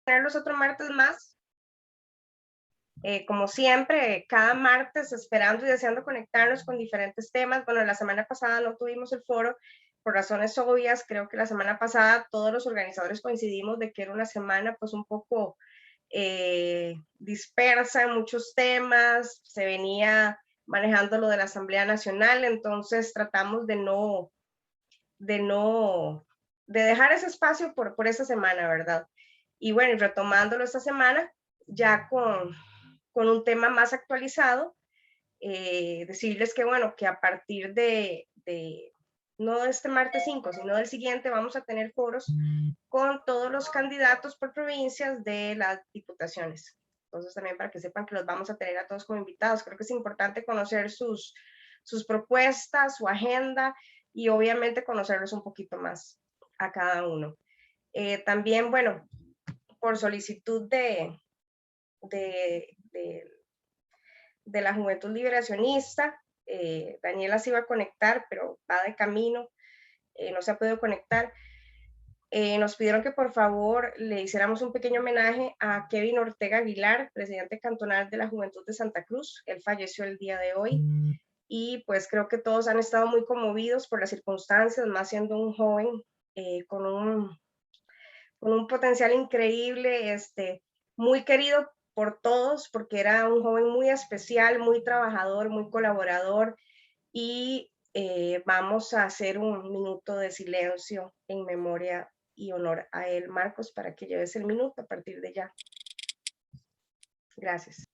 tenerlos otro martes más. Como siempre, cada martes esperando y deseando conectarnos con diferentes temas. Bueno, la semana pasada no tuvimos el foro por razones obvias. Creo que la semana pasada todos los organizadores coincidimos de que era una semana pues un poco dispersa en muchos temas. Se venía manejando lo de la Asamblea Nacional, entonces tratamos de dejar ese espacio por esta semana, ¿verdad? Y bueno, retomándolo esta semana, ya con un tema más actualizado, decirles que bueno, que a partir no de este martes 5, sino del siguiente, vamos a tener foros con todos los candidatos por provincias de las diputaciones. Entonces también para que sepan que los vamos a tener a todos como invitados. Creo que es importante conocer sus propuestas, su agenda y obviamente conocerlos un poquito más a cada uno. También, bueno, por solicitud de la Juventud Liberacionista, Daniela se iba a conectar, pero va de camino, no se ha podido conectar. Nos pidieron que por favor le hiciéramos un pequeño homenaje a Kevin Ortega Aguilar, presidente cantonal de la Juventud de Santa Cruz. Él falleció el día de hoy y pues creo que todos han estado muy conmovidos por las circunstancias, más siendo un joven con un potencial increíble, muy querido por todos, porque era un joven muy especial, muy trabajador, muy colaborador, y vamos a hacer un minuto de silencio en memoria y honor a él. Marcos, para que lleves el minuto a partir de ya. Gracias.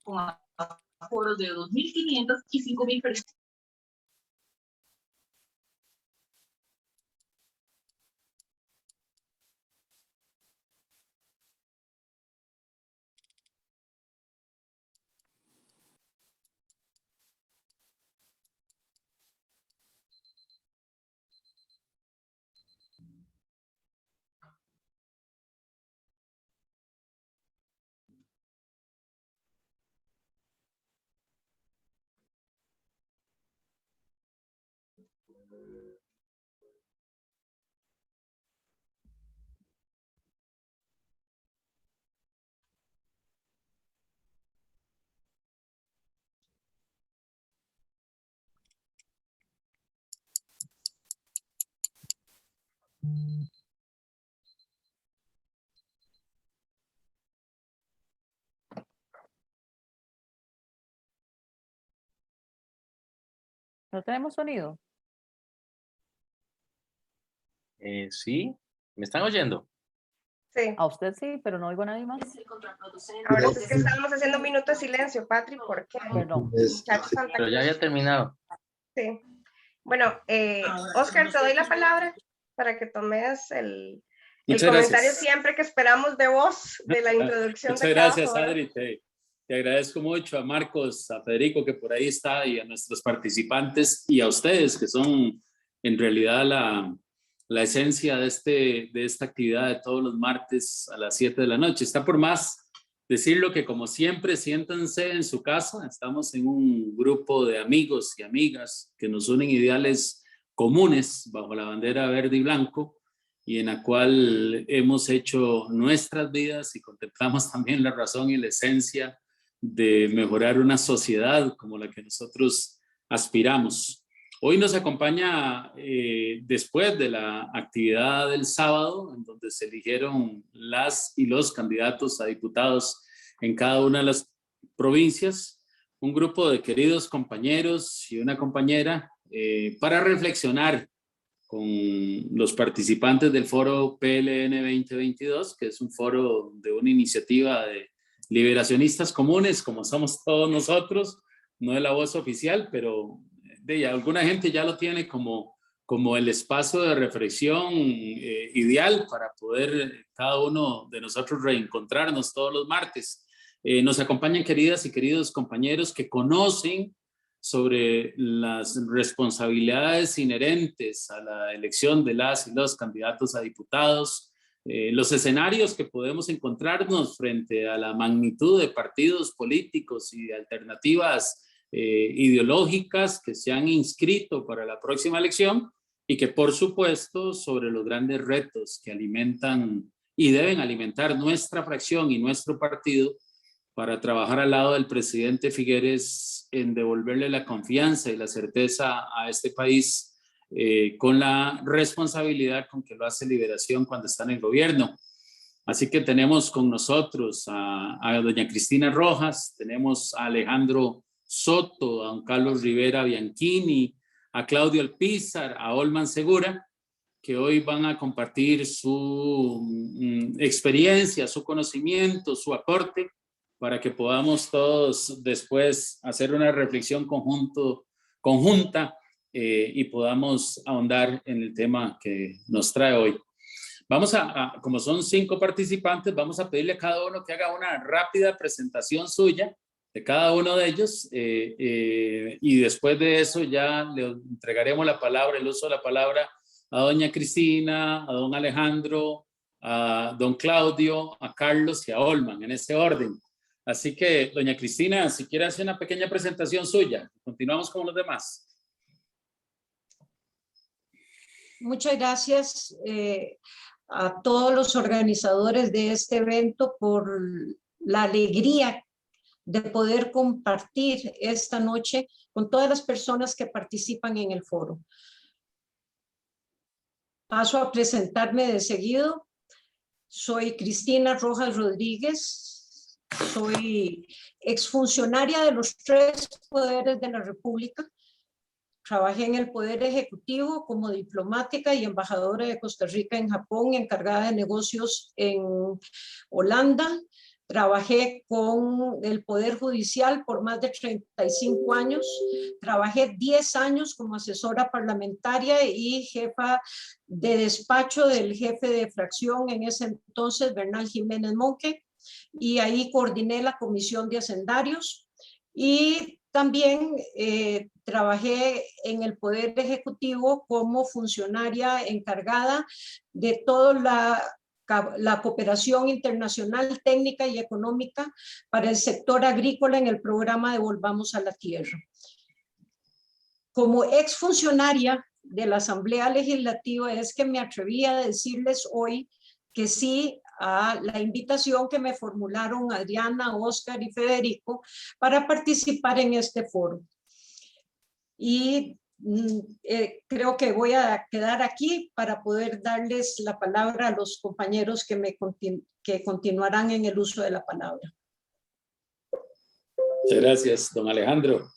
Con aforos de 2.500 y 5.000 personas. ¿No tenemos sonido? Sí, ¿me están oyendo? Sí. A usted sí, pero no oigo a nadie más. Ahora es que estábamos haciendo un minuto de silencio, Patrick, ¿por qué? Perdón. Muchachos Santa Pero ya Cruz. había terminado. Sí. Bueno, Oscar, te doy la palabra para que tomes el comentario gracias. Siempre que esperamos de vos, de la introducción. Muchas gracias, Adri. Te agradezco mucho a Marcos, a Federico, que por ahí está, y a nuestros participantes, y a ustedes, que son en realidad la esencia de esta actividad de todos los martes a las 7 de la noche. Está por más decirlo que, como siempre, siéntanse en su casa. Estamos en un grupo de amigos y amigas que nos unen ideales comunes bajo la bandera verde y blanco, y en la cual hemos hecho nuestras vidas y contemplamos también la razón y la esencia de mejorar una sociedad como la que nosotros aspiramos. Hoy nos acompaña, después de la actividad del sábado, en donde se eligieron las y los candidatos a diputados en cada una de las provincias, un grupo de queridos compañeros y una compañera para reflexionar con los participantes del foro PLN 2022, que es un foro de una iniciativa de liberacionistas comunes, como somos todos nosotros. No es la voz oficial, pero alguna gente ya lo tiene como el espacio de reflexión ideal para poder cada uno de nosotros reencontrarnos todos los martes. Nos acompañan queridas y queridos compañeros que conocen sobre las responsabilidades inherentes a la elección de las y los candidatos a diputados, los escenarios que podemos encontrarnos frente a la magnitud de partidos políticos y de alternativas ideológicas que se han inscrito para la próxima elección, y que por supuesto sobre los grandes retos que alimentan y deben alimentar nuestra fracción y nuestro partido para trabajar al lado del presidente Figueres en devolverle la confianza y la certeza a este país con la responsabilidad con que lo hace Liberación cuando está en el gobierno. Así que tenemos con nosotros a doña Cristina Rojas, tenemos a Alejandro Soto, a don Carlos Rivera Bianchini, a Claudio Alpizar, a Olman Segura, que hoy van a compartir su experiencia, su conocimiento, su aporte, para que podamos todos después hacer una reflexión conjunta y podamos ahondar en el tema que nos trae hoy. Vamos como son 5 participantes, vamos a pedirle a cada uno que haga una rápida presentación suya de cada uno de ellos y después de eso ya le entregaremos la palabra, el uso de la palabra a doña Cristina, a don Alejandro, a don Claudio, a Carlos y a Olman, en ese orden. Así que, doña Cristina, si quiere hacer una pequeña presentación suya, continuamos con los demás. Muchas gracias a todos los organizadores de este evento por la alegría de poder compartir esta noche con todas las personas que participan en el foro. Paso a presentarme de seguido. Soy Cristina Rojas Rodríguez, soy exfuncionaria de los 3 poderes de la República. Trabajé en el Poder Ejecutivo como diplomática y embajadora de Costa Rica en Japón, encargada de negocios en Holanda. Trabajé con el Poder Judicial por más de 35 años. Trabajé 10 años como asesora parlamentaria y jefa de despacho del jefe de fracción en ese entonces, Bernal Jiménez Monque, y ahí coordiné la Comisión de Hacendarios. Y también trabajé en el Poder Ejecutivo como funcionaria encargada de toda la cooperación internacional, técnica y económica para el sector agrícola en el programa Devolvamos a la Tierra. Como exfuncionaria de la Asamblea Legislativa es que me atreví a decirles hoy que sí a la invitación que me formularon Adriana, Oscar y Federico para participar en este foro. Y creo que voy a quedar aquí para poder darles la palabra a los compañeros que continuarán en el uso de la palabra. Muchas gracias, don Alejandro.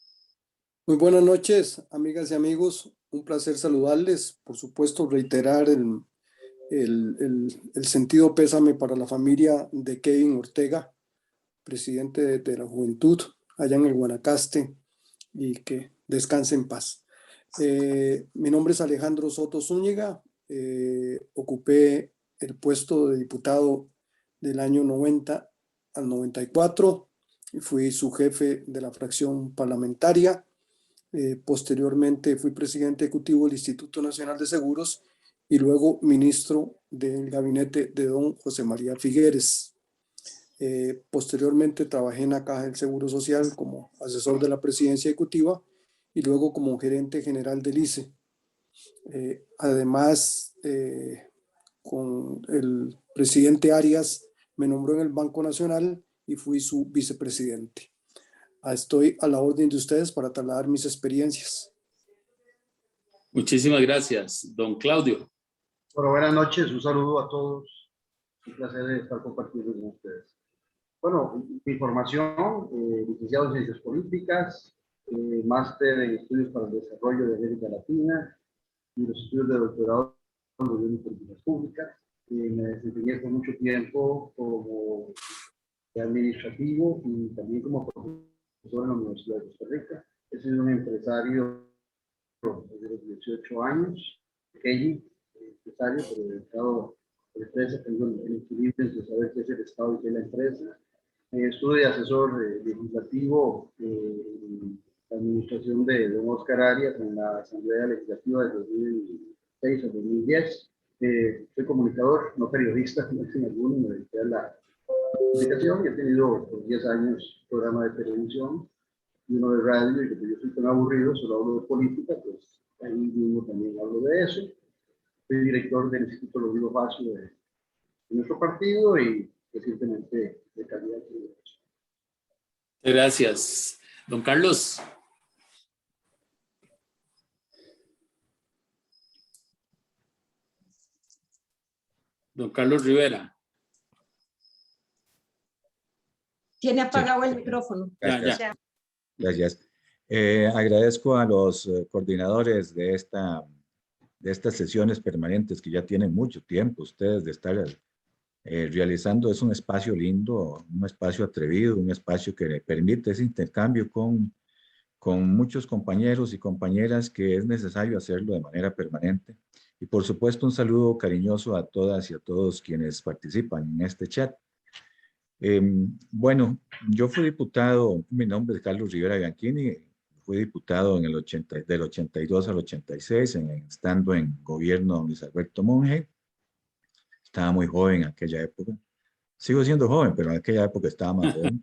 Muy buenas noches, amigas y amigos. Un placer saludarles. Por supuesto, reiterar el sentido pésame para la familia de Kevin Ortega, presidente de la Juventud allá en el Guanacaste, y que descanse en paz. Mi nombre es Alejandro Soto Zúñiga, ocupé el puesto de diputado del año 90 al 94 y fui su jefe de la fracción parlamentaria. Posteriormente fui presidente ejecutivo del Instituto Nacional de Seguros y luego ministro del gabinete de don José María Figueres. Posteriormente trabajé en la Caja del Seguro Social como asesor de la presidencia ejecutiva y luego como gerente general del ICE. Además, con el presidente Arias me nombró en el Banco Nacional y fui su vicepresidente. Estoy a la orden de ustedes para trasladar mis experiencias. Muchísimas gracias, don Claudio. Bueno, buenas noches, un saludo a todos. Un placer estar compartiendo con ustedes. Bueno, mi formación, licenciado en Ciencias Políticas, máster en Estudios para el Desarrollo de América Latina y los estudios de doctorado en Gobierno y Políticas Públicas. Me desempeñé por mucho tiempo como administrativo y también como profesor en la Universidad de Costa Rica. He sido un empresario desde los 18 años, pequeño, empresario, pero dedicado a la empresa, tengo el equilibrio entre saber qué es el Estado y qué es la empresa. Estuve de asesor legislativo en administración de don Oscar Arias en la Asamblea Legislativa de 2006 a 2010. Soy comunicador, no periodista, como dicen algunos, me dediqué a la comunicación y he tenido por 10 años programa de televisión y uno de radio, y que yo soy tan aburrido, solo hablo de política, pues ahí mismo también hablo de eso. Soy director del Instituto Rodrigo Facio de nuestro partido y recientemente de candidato. Gracias. Don Carlos. Don Carlos Rivera. Tiene apagado el micrófono. Ya. Gracias. Agradezco a los coordinadores de estas sesiones permanentes que ya tienen mucho tiempo ustedes de estar realizando. Es un espacio lindo, un espacio atrevido, un espacio que permite ese intercambio con muchos compañeros y compañeras que es necesario hacerlo de manera permanente. Y por supuesto un saludo cariñoso a todas y a todos quienes participan en este chat. Bueno, yo fui diputado, mi nombre es Carlos Rivera Bianchini, fui diputado del 82 al 86, estando en gobierno de Luis Alberto Monge. Estaba muy joven en aquella época. Sigo siendo joven, pero en aquella época estaba más joven.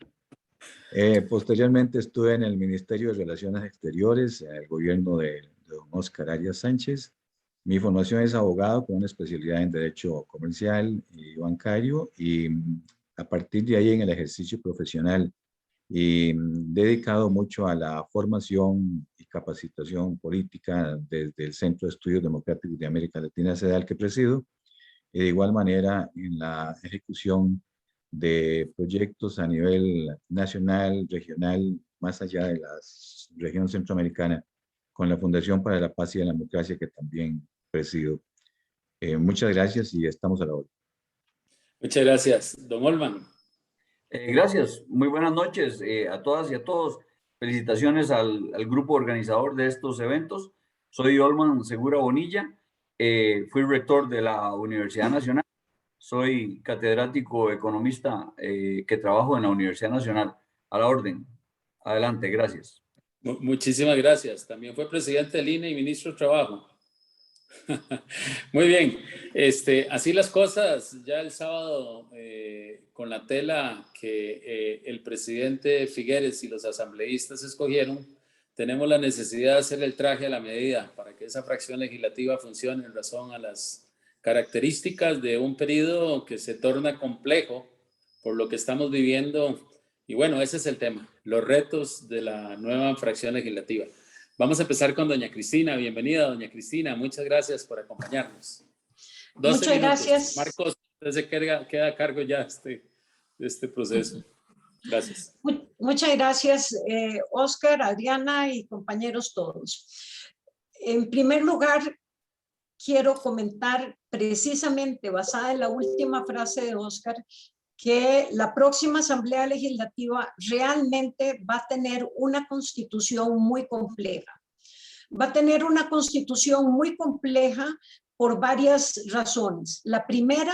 Posteriormente estuve en el Ministerio de Relaciones Exteriores, el gobierno de don Oscar Arias Sánchez. Mi formación es abogado con una especialidad en Derecho Comercial y Bancario, y a partir de ahí en el ejercicio profesional y dedicado mucho a la formación y capacitación política desde el Centro de Estudios Democráticos de América Latina, CEDAL, que presido, y de igual manera en la ejecución de proyectos a nivel nacional, regional, más allá de la región centroamericana, con la Fundación para la Paz y la Democracia, que también presido. Muchas gracias y estamos a la hora. Muchas gracias. Don Olman. Gracias. Muy buenas noches a todas y a todos. Felicitaciones al grupo organizador de estos eventos. Soy Olman Segura Bonilla. Fui rector de la Universidad Nacional. Soy catedrático economista que trabajo en la Universidad Nacional. A la orden. Adelante, gracias. Muchísimas gracias. También fue presidente del INE y ministro de Trabajo. Muy bien. Así las cosas, ya el sábado, con la tela que el presidente Figueres y los asambleístas escogieron, tenemos la necesidad de hacer el traje a la medida para que esa fracción legislativa funcione en razón a las características de un periodo que se torna complejo por lo que estamos viviendo. Y bueno, ese es el tema, los retos de la nueva fracción legislativa. Vamos a empezar con doña Cristina. Bienvenida, doña Cristina. Muchas gracias por acompañarnos. Muchas gracias. Marcos, usted se queda a cargo ya de este proceso. Gracias. Muchas gracias, Oscar, Adriana y compañeros todos. En primer lugar, quiero comentar precisamente, basada en la última frase de Oscar, que la próxima Asamblea Legislativa realmente va a tener una constitución muy compleja. Va a tener una constitución muy compleja por varias razones. La primera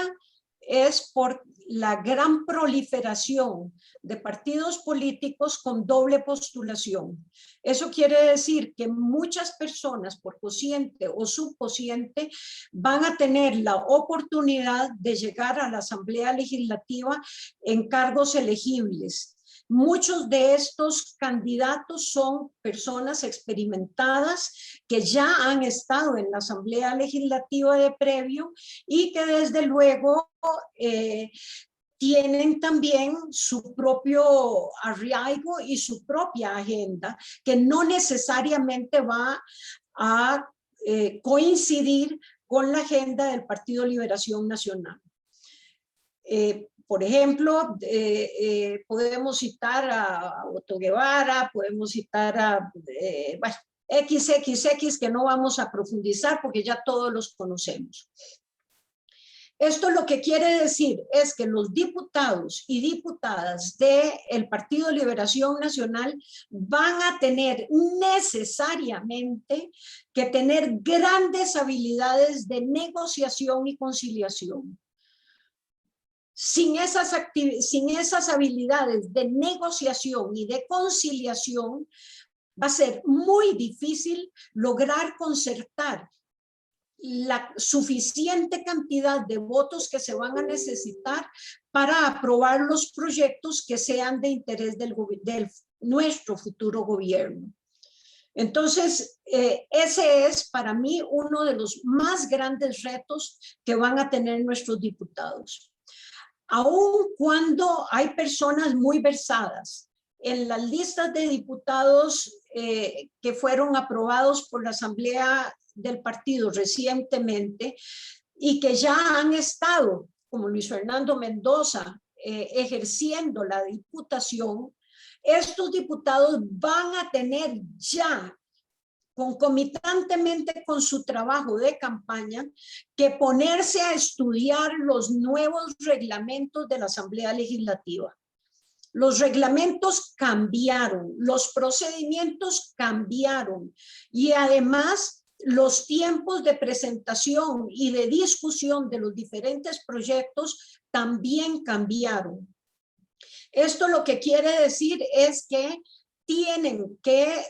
es por la gran proliferación de partidos políticos con doble postulación. Eso quiere decir que muchas personas, por cociente o subcociente, van a tener la oportunidad de llegar a la Asamblea Legislativa en cargos elegibles. Muchos de estos candidatos son personas experimentadas que ya han estado en la Asamblea Legislativa de previo y que desde luego tienen también su propio arraigo y su propia agenda, que no necesariamente va a coincidir con la agenda del Partido Liberación Nacional. Por ejemplo, podemos citar a Otto Guevara, podemos citar a bueno, XXX, que no vamos a profundizar porque ya todos los conocemos. Esto lo que quiere decir es que los diputados y diputadas del Partido Liberación Nacional van a tener necesariamente que tener grandes habilidades de negociación y conciliación. Sin esas habilidades de negociación y de conciliación, va a ser muy difícil lograr concertar la suficiente cantidad de votos que se van a necesitar para aprobar los proyectos que sean de interés de nuestro futuro gobierno. Entonces, ese es para mí uno de los más grandes retos que van a tener nuestros diputados. Aun cuando hay personas muy versadas en las listas de diputados que fueron aprobados por la Asamblea del partido recientemente y que ya han estado, como Luis Fernando Mendoza, ejerciendo la diputación, estos diputados van a tener ya, concomitantemente con su trabajo de campaña, que ponerse a estudiar los nuevos reglamentos de la Asamblea Legislativa. Los reglamentos cambiaron, los procedimientos cambiaron y además los tiempos de presentación y de discusión de los diferentes proyectos también cambiaron. Esto lo que quiere decir es que tienen que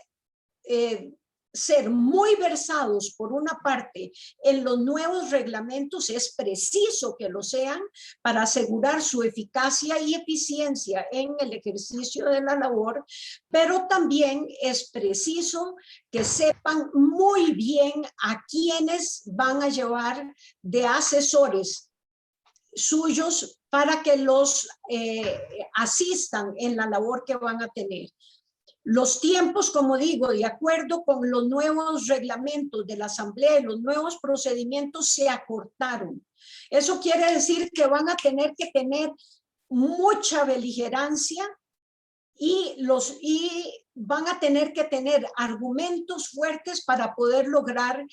ser muy versados, por una parte, en los nuevos reglamentos. Es preciso que lo sean para asegurar su eficacia y eficiencia en el ejercicio de la labor, pero también es preciso que sepan muy bien a quiénes van a llevar de asesores suyos para que los asistan en la labor que van a tener. Los tiempos, como digo, de acuerdo con los nuevos reglamentos de la Asamblea, los nuevos procedimientos se acortaron. Eso quiere decir que van a tener que tener mucha beligerancia y van a tener que tener argumentos fuertes para poder lograr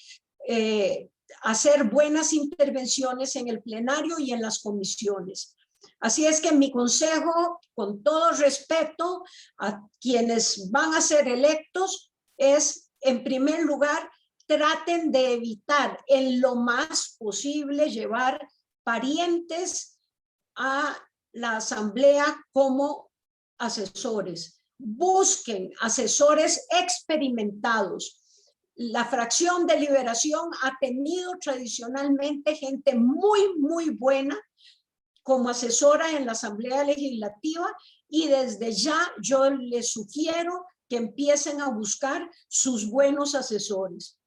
hacer buenas intervenciones en el plenario y en las comisiones. Así es que mi consejo, con todo respeto a quienes van a ser electos, es, en primer lugar, traten de evitar en lo más posible llevar parientes a la Asamblea como asesores. Busquen asesores experimentados. La fracción de Liberación ha tenido tradicionalmente gente muy, muy buena como asesora en la Asamblea Legislativa, y desde ya yo les sugiero que empiecen a buscar sus buenos asesores.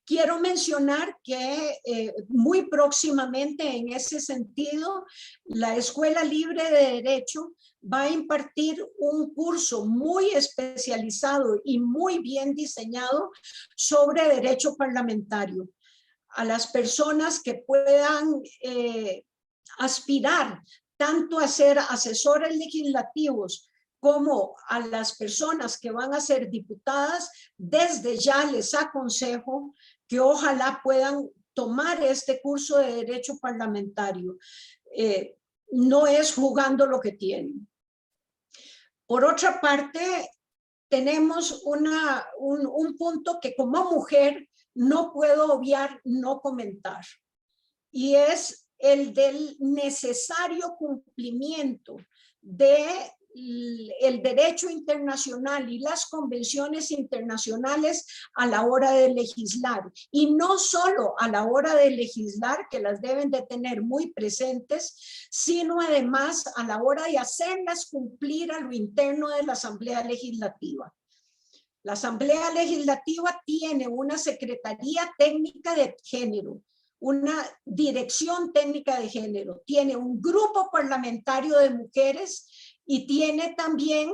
Quiero mencionar que muy próximamente, en ese sentido, la Escuela Libre de Derecho va a impartir un curso muy especializado y muy bien diseñado sobre derecho parlamentario. A las personas que puedan aspirar tanto a ser asesores legislativos como a las personas que van a ser diputadas, desde ya les aconsejo que ojalá puedan tomar este curso de derecho parlamentario. No es jugando lo que tienen. Por otra parte, tenemos un punto que como mujer no puedo obviar, no comentar, y es el del necesario cumplimiento del derecho internacional y las convenciones internacionales a la hora de legislar. Y no solo a la hora de legislar, que las deben de tener muy presentes, sino además a la hora de hacerlas cumplir a lo interno de la Asamblea Legislativa. La Asamblea Legislativa tiene una Secretaría Técnica de Género, una dirección técnica de género, tiene un grupo parlamentario de mujeres y tiene también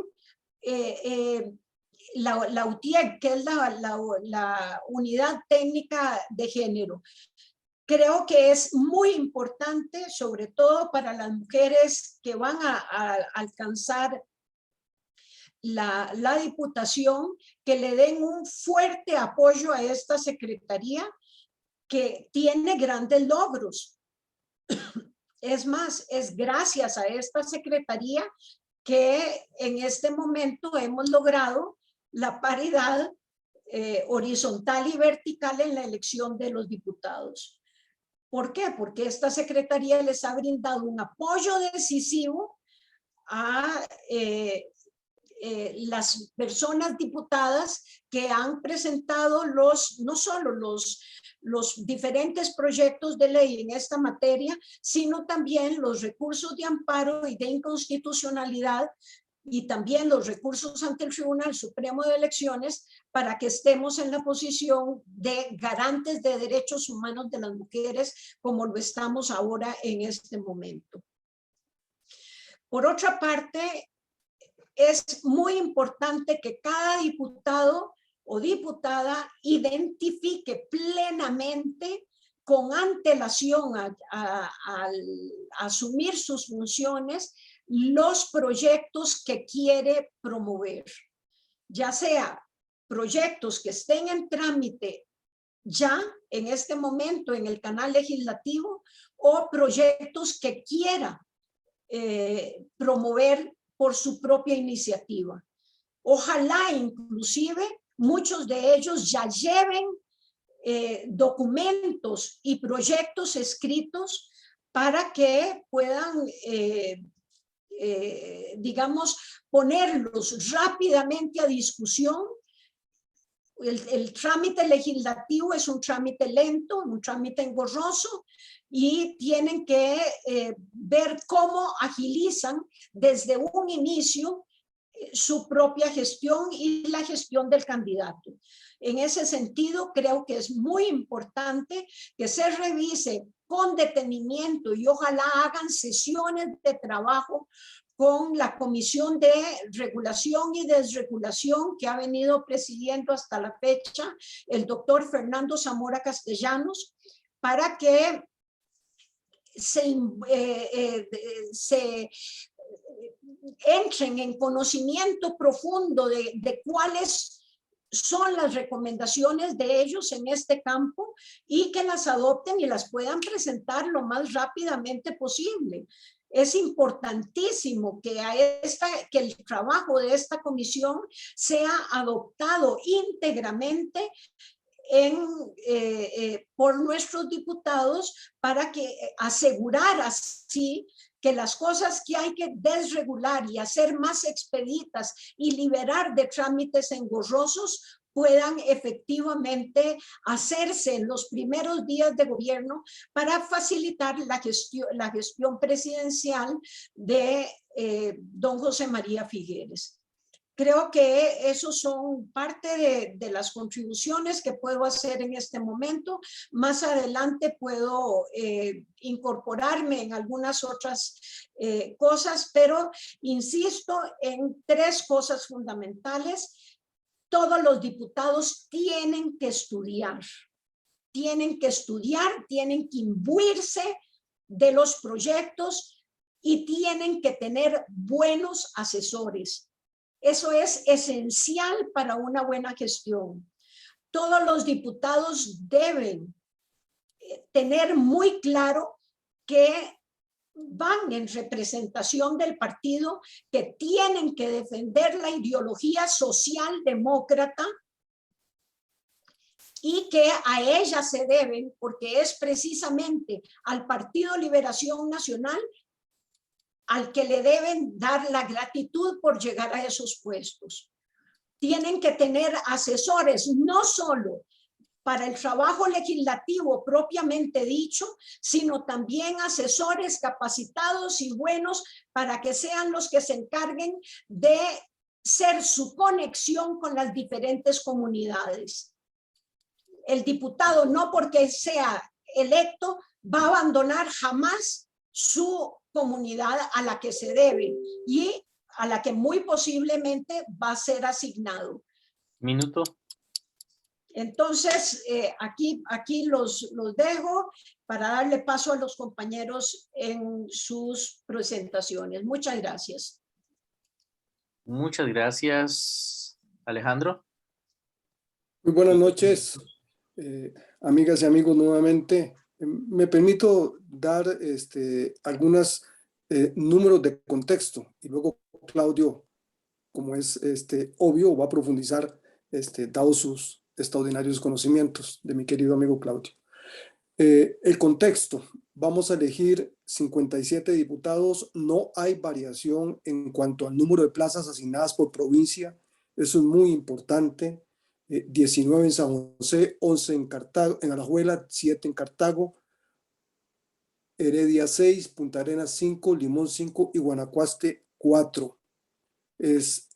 la UTIEC, que es la unidad técnica de género. Creo que es muy importante, sobre todo para las mujeres que van a alcanzar la diputación, que le den un fuerte apoyo a esta secretaría, que tiene grandes logros. Es más, es gracias a esta secretaría que en este momento hemos logrado la paridad horizontal y vertical en la elección de los diputados. ¿Por qué? Porque esta secretaría les ha brindado un apoyo decisivo a las personas diputadas que han presentado no solo los diferentes proyectos de ley en esta materia, sino también los recursos de amparo y de inconstitucionalidad y también los recursos ante el Tribunal Supremo de Elecciones para que estemos en la posición de garantes de derechos humanos de las mujeres como lo estamos ahora en este momento. Por otra parte, es muy importante que cada diputado o diputada identifique plenamente con antelación al asumir sus funciones los proyectos que quiere promover, ya sea proyectos que estén en trámite ya en este momento en el canal legislativo o proyectos que quiera promover por su propia iniciativa. Ojalá inclusive muchos de ellos ya lleven documentos y proyectos escritos para que puedan digamos, ponerlos rápidamente a discusión. El trámite legislativo es un trámite lento, un trámite engorroso, y tienen que ver cómo agilizan desde un inicio su propia gestión y la gestión del candidato. En ese sentido, creo que es muy importante que se revise con detenimiento y ojalá hagan sesiones de trabajo con la Comisión de Regulación y Desregulación que ha venido presidiendo hasta la fecha el doctor Fernando Zamora Castellanos, para que se entren en conocimiento profundo de cuáles son las recomendaciones de ellos en este campo y que las adopten y las puedan presentar lo más rápidamente posible. Es importantísimo que el trabajo de esta comisión sea adoptado íntegramente por nuestros diputados para asegurar así que las cosas que hay que desregular y hacer más expeditas y liberar de trámites engorrosos puedan efectivamente hacerse en los primeros días de gobierno para facilitar la gestión presidencial de don José María Figueres. Creo que esos son parte de las contribuciones que puedo hacer en este momento. Más adelante puedo incorporarme en algunas otras cosas, pero insisto en 3 cosas fundamentales. Todos los diputados tienen que estudiar, tienen que imbuirse de los proyectos y tienen que tener buenos asesores. Eso es esencial para una buena gestión. Todos los diputados deben tener muy claro que van en representación del partido, que tienen que defender la ideología socialdemócrata y que a ella se deben, porque es precisamente al Partido Liberación Nacional al que le deben dar la gratitud por llegar a esos puestos. Tienen que tener asesores, no solo para el trabajo legislativo propiamente dicho, sino también asesores capacitados y buenos para que sean los que se encarguen de ser su conexión con las diferentes comunidades. El diputado, no porque sea electo, va a abandonar jamás su comunidad a la que se debe y a la que muy posiblemente va a ser asignado. Minuto. Entonces, aquí los dejo para darle paso a los compañeros en sus presentaciones. Muchas gracias. Muchas gracias, Alejandro. Muy buenas noches, amigas y amigos nuevamente. Me permito dar algunos números de contexto y luego Claudio, como es obvio, va a profundizar dado sus extraordinarios conocimientos de mi querido amigo Claudio. El contexto vamos a elegir 57 diputados. No hay variación en cuanto al número de plazas asignadas por provincia. Eso es muy importante. 19 en San José, 11 en Cartago, en Alajuela, 7 en Cartago, Heredia 6, Punta Arenas 5, Limón 5 y Guanacaste 4. Es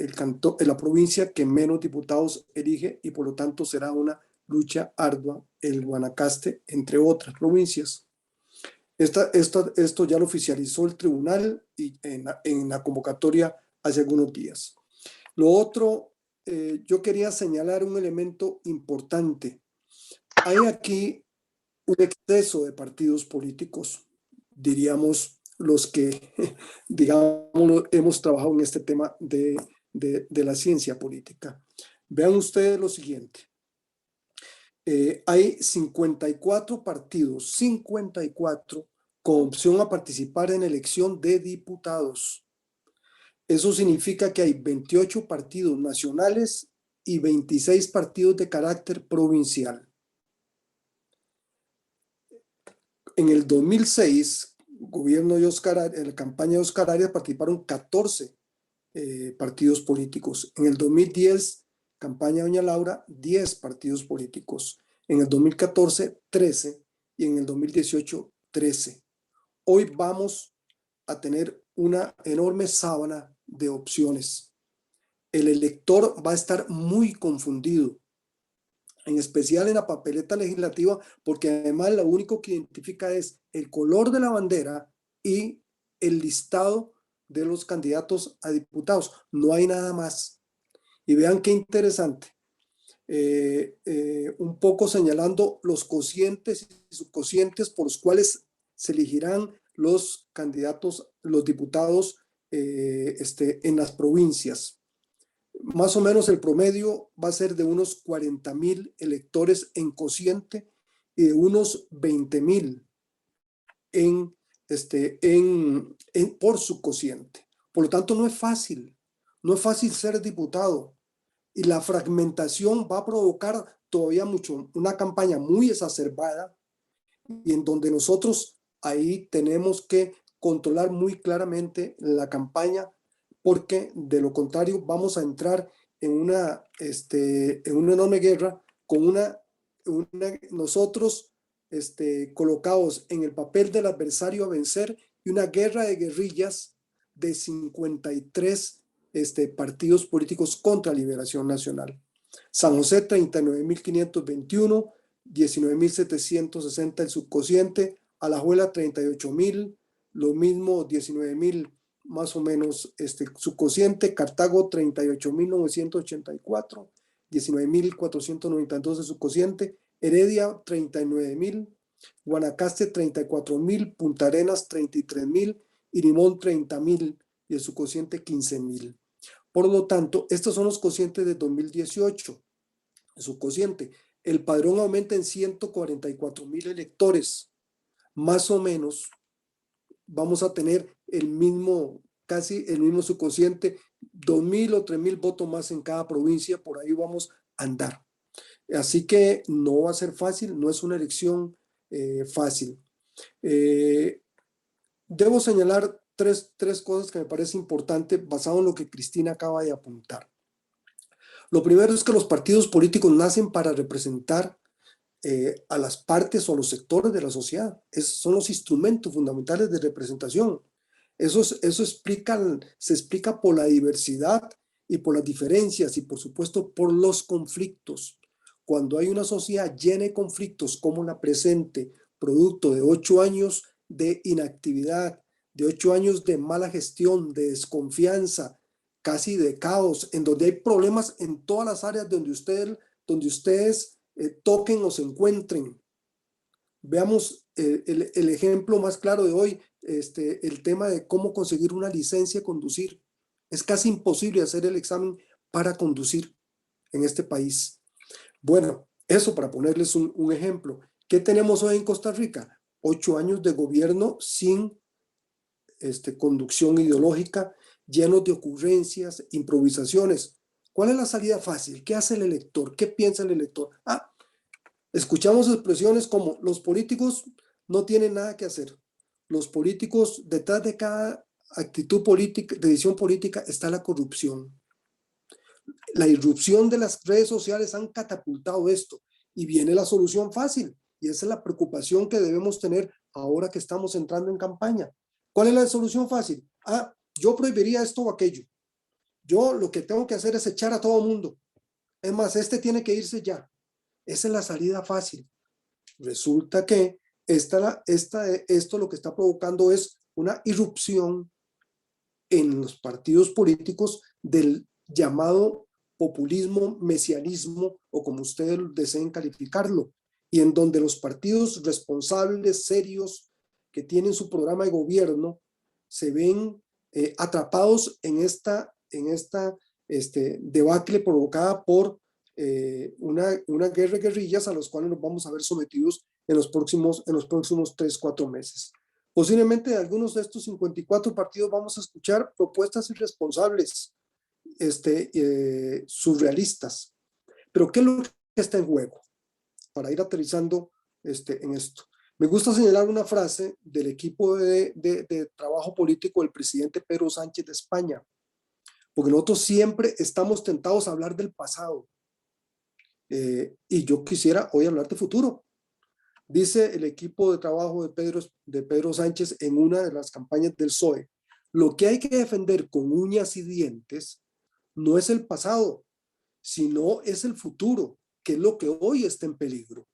la provincia que menos diputados elige y por lo tanto será una lucha ardua el Guanacaste, entre otras provincias. Esto ya lo oficializó el tribunal y en la convocatoria hace algunos días. Lo otro, yo quería señalar un elemento importante. Hay aquí un exceso de partidos políticos, diríamos los que, digamos, hemos trabajado en este tema de la ciencia política. Vean ustedes lo siguiente. Hay 54 partidos, 54, con opción a participar en elección de diputados. Eso significa que hay 28 partidos nacionales y 26 partidos de carácter provincial. En el 2006, gobierno de en la campaña de Oscar Arias participaron 14 partidos políticos. En el 2010, campaña de doña Laura, 10 partidos políticos. En el 2014, 13 y en el 2018, 13. Hoy vamos a tener una enorme sábana de opciones. El elector va a estar muy confundido, en especial en la papeleta legislativa, porque además lo único que identifica es el color de la bandera y el listado de los candidatos a diputados. No hay nada más. Y vean qué interesante. Un poco señalando los cocientes y subcocientes por los cuales se elegirán los candidatos, los diputados en las provincias. Más o menos el promedio va a ser de unos 40,000 electores en cociente y de unos 20,000 por subcociente. Por lo tanto, no es fácil ser diputado. Y la fragmentación va a provocar todavía una campaña muy exacerbada y en donde nosotros ahí tenemos que controlar muy claramente la campaña, porque de lo contrario vamos a entrar en una enorme guerra con nosotros colocados en el papel del adversario a vencer y una guerra de guerrillas de 53 partidos políticos contra Liberación Nacional. San José 39,521, 19,760 el subcociente, Alajuela 38,000, lo mismo 19,000 más o menos subcociente, Cartago 38,984, 19,492 el subcociente, Heredia 39,000, Guanacaste 34,000, Punta Arenas 33,000 y Limón 30,000 y el subcociente 15,000. Por lo tanto, estos son los cocientes de 2018. El subcociente, el padrón aumenta en 144,000 electores. Más o menos vamos a tener casi el mismo subcociente, 2,000 o 3,000 votos más en cada provincia, por ahí vamos a andar. Así que no va a ser fácil, no es una elección fácil. Debo señalar tres cosas que me parece importante basado en lo que Cristina acaba de apuntar. Lo primero es que los partidos políticos nacen para representar a las partes o a los sectores de la sociedad. Son los instrumentos fundamentales de representación. Eso se explica por la diversidad y por las diferencias y por supuesto por los conflictos. Cuando hay una sociedad llena de conflictos como la presente, producto de 8 años de inactividad, de 8 años de mala gestión, de desconfianza, casi de caos, en donde hay problemas en todas las áreas donde ustedes toquen o se encuentren. Veamos el ejemplo más claro de hoy, el tema de cómo conseguir una licencia de conducir. Es casi imposible hacer el examen para conducir en este país. Bueno, eso para ponerles un ejemplo. ¿Qué tenemos hoy en Costa Rica? 8 años de gobierno sin conducción ideológica, llenos de ocurrencias, improvisaciones. ¿Cuál es la salida fácil? ¿Qué hace el elector? ¿Qué piensa el elector? Escuchamos expresiones como los políticos no tienen nada que hacer. Los políticos, detrás de cada actitud política, de decisión política, está la corrupción. La irrupción de las redes sociales han catapultado esto y viene la solución fácil, y esa es la preocupación que debemos tener ahora que estamos entrando en campaña. ¿Cuál es la solución fácil? Yo prohibiría esto o aquello. Yo lo que tengo que hacer es echar a todo el mundo. Es más, este tiene que irse ya. Esa es la salida fácil. Resulta que esto lo que está provocando es una irrupción en los partidos políticos del llamado populismo, mesianismo, o como ustedes deseen calificarlo, y en donde los partidos responsables, serios, que tienen su programa de gobierno, se ven atrapados en esta debacle provocada por una guerra de guerrillas a los cuales nos vamos a ver sometidos en los próximos 3-4 meses. Posiblemente de algunos de estos 54 partidos vamos a escuchar propuestas irresponsables, surrealistas. Pero ¿qué es lo que está en juego? Para ir aterrizando en esto. Me gusta señalar una frase del equipo de trabajo político del presidente Pedro Sánchez de España, porque nosotros siempre estamos tentados a hablar del pasado, y yo quisiera hoy hablar de futuro. Dice el equipo de trabajo de Pedro Sánchez en una de las campañas del PSOE: lo que hay que defender con uñas y dientes no es el pasado, sino es el futuro, que es lo que hoy está en peligro.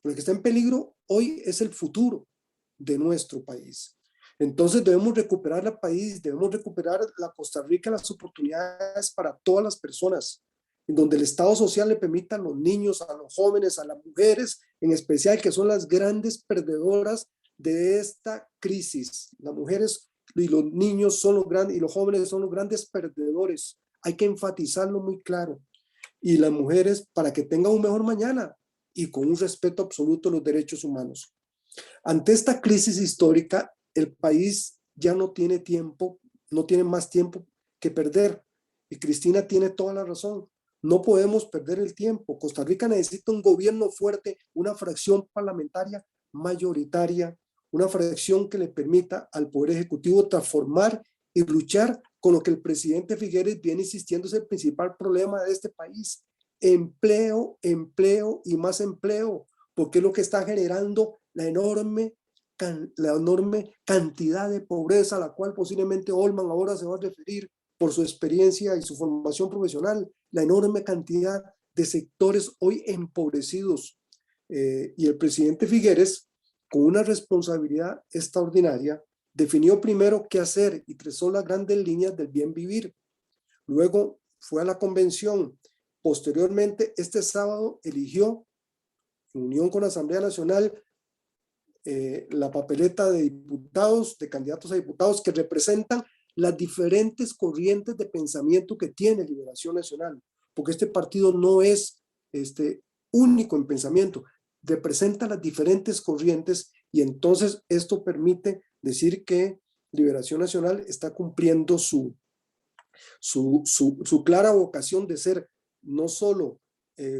Lo que está en peligro hoy es el futuro de nuestro país. Entonces debemos recuperar el país, debemos recuperar la Costa Rica, las oportunidades para todas las personas, en donde el Estado social le permita a los niños, a los jóvenes, a las mujeres en especial, que son las grandes perdedoras de esta crisis. Las mujeres y los niños son los grandes, y los jóvenes son los grandes perdedores. Hay que enfatizarlo muy claro. Y las mujeres, para que tengan un mejor mañana y con un respeto absoluto a los derechos humanos. Ante esta crisis histórica, el país ya no tiene tiempo, no tiene más tiempo que perder. Y Cristina tiene toda la razón. No podemos perder el tiempo. Costa Rica necesita un gobierno fuerte, una fracción parlamentaria mayoritaria, una fracción que le permita al Poder Ejecutivo transformar y luchar con lo que el presidente Figueres viene insistiendo es el principal problema de este país: empleo, empleo y más empleo, porque es lo que está generando la enorme cantidad de pobreza a la cual posiblemente Olman ahora se va a referir por su experiencia y su formación profesional, la enorme cantidad de sectores hoy empobrecidos. Y el presidente Figueres, con una responsabilidad extraordinaria, definió primero qué hacer y trazó las grandes líneas del bien vivir. Luego fue a la convención. Posteriormente, este sábado eligió, en unión con la Asamblea Nacional, la papeleta de diputados, de candidatos a diputados que representan las diferentes corrientes de pensamiento que tiene Liberación Nacional, porque este partido no es único en pensamiento, representa las diferentes corrientes, y entonces esto permite decir que Liberación Nacional está cumpliendo su clara vocación de ser no solo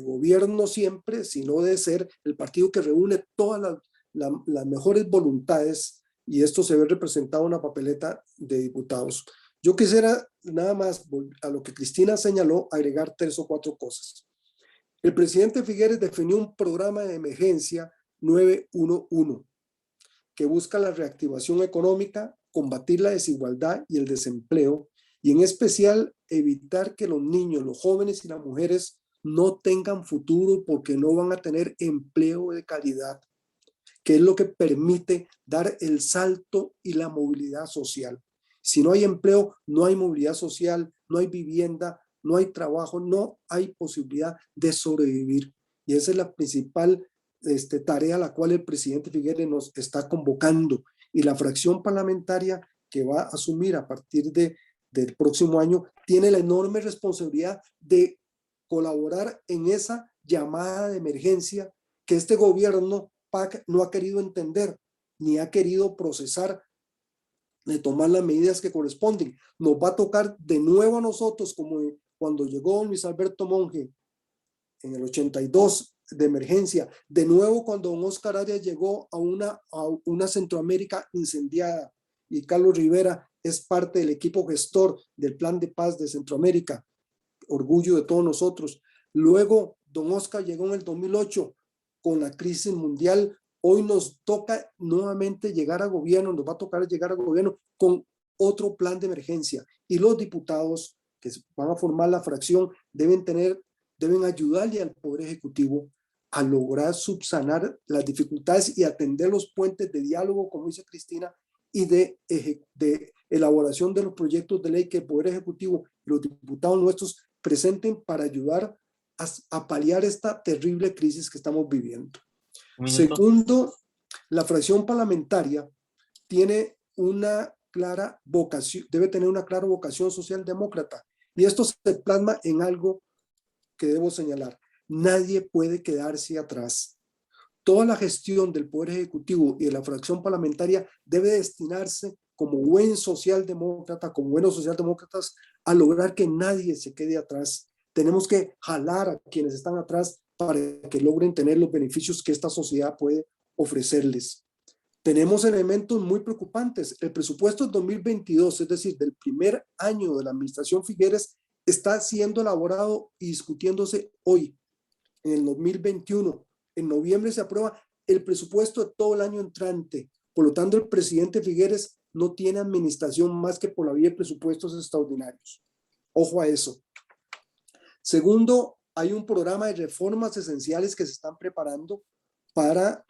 gobierno siempre, sino de ser el partido que reúne todas las mejores voluntades, y esto se ve representado en una papeleta de diputados. Yo quisiera nada más, a lo que Cristina señaló, agregar 3 o 4 cosas. El presidente Figueres definió un programa de emergencia 911 que busca la reactivación económica, combatir la desigualdad y el desempleo, y en especial evitar que los niños, los jóvenes y las mujeres no tengan futuro porque no van a tener empleo de calidad, que es lo que permite dar el salto y la movilidad social. Si no hay empleo, no hay movilidad social, no hay vivienda, no hay trabajo, no hay posibilidad de sobrevivir. Y esa es la principal tarea a la cual el presidente Figueres nos está convocando. Y la fracción parlamentaria que va a asumir a partir del próximo año tiene la enorme responsabilidad de colaborar en esa llamada de emergencia que este gobierno PAC no ha querido entender ni ha querido procesar, de tomar las medidas que corresponden. Nos va a tocar de nuevo a nosotros, como cuando llegó Luis Alberto Monge en el 82, de emergencia. De nuevo, cuando don Oscar Arias llegó a una Centroamérica incendiada, y Carlos Rivera es parte del equipo gestor del Plan de Paz de Centroamérica, orgullo de todos nosotros. Luego, don Oscar llegó en el 2008 con la crisis mundial. Hoy nos toca nuevamente llegar a gobierno, nos va a tocar llegar a gobierno con otro plan de emergencia. Y los diputados que van a formar la fracción deben ayudarle al Poder Ejecutivo a lograr subsanar las dificultades y atender los puentes de diálogo, como dice Cristina, y de elaboración de los proyectos de ley que el Poder Ejecutivo y los diputados nuestros presenten para ayudar a paliar esta terrible crisis que estamos viviendo. Segundo, la fracción parlamentaria tiene una clara vocación, debe tener una clara vocación socialdemócrata, y esto se plasma en algo que debo señalar. Nadie puede quedarse atrás. Toda la gestión del Poder Ejecutivo y de la fracción parlamentaria debe destinarse como buen socialdemócrata, como buenos socialdemócratas, a lograr que nadie se quede atrás. Tenemos que jalar a quienes están atrás para que logren tener los beneficios que esta sociedad puede ofrecerles. Tenemos elementos muy preocupantes. El presupuesto del 2022, es decir, del primer año de la administración Figueres, está siendo elaborado y discutiéndose hoy, en el 2021. En noviembre se aprueba el presupuesto de todo el año entrante. Por lo tanto, el presidente Figueres no tiene administración más que por la vía de presupuestos extraordinarios. Ojo a eso. Segundo, hay un programa de reformas esenciales que se están preparando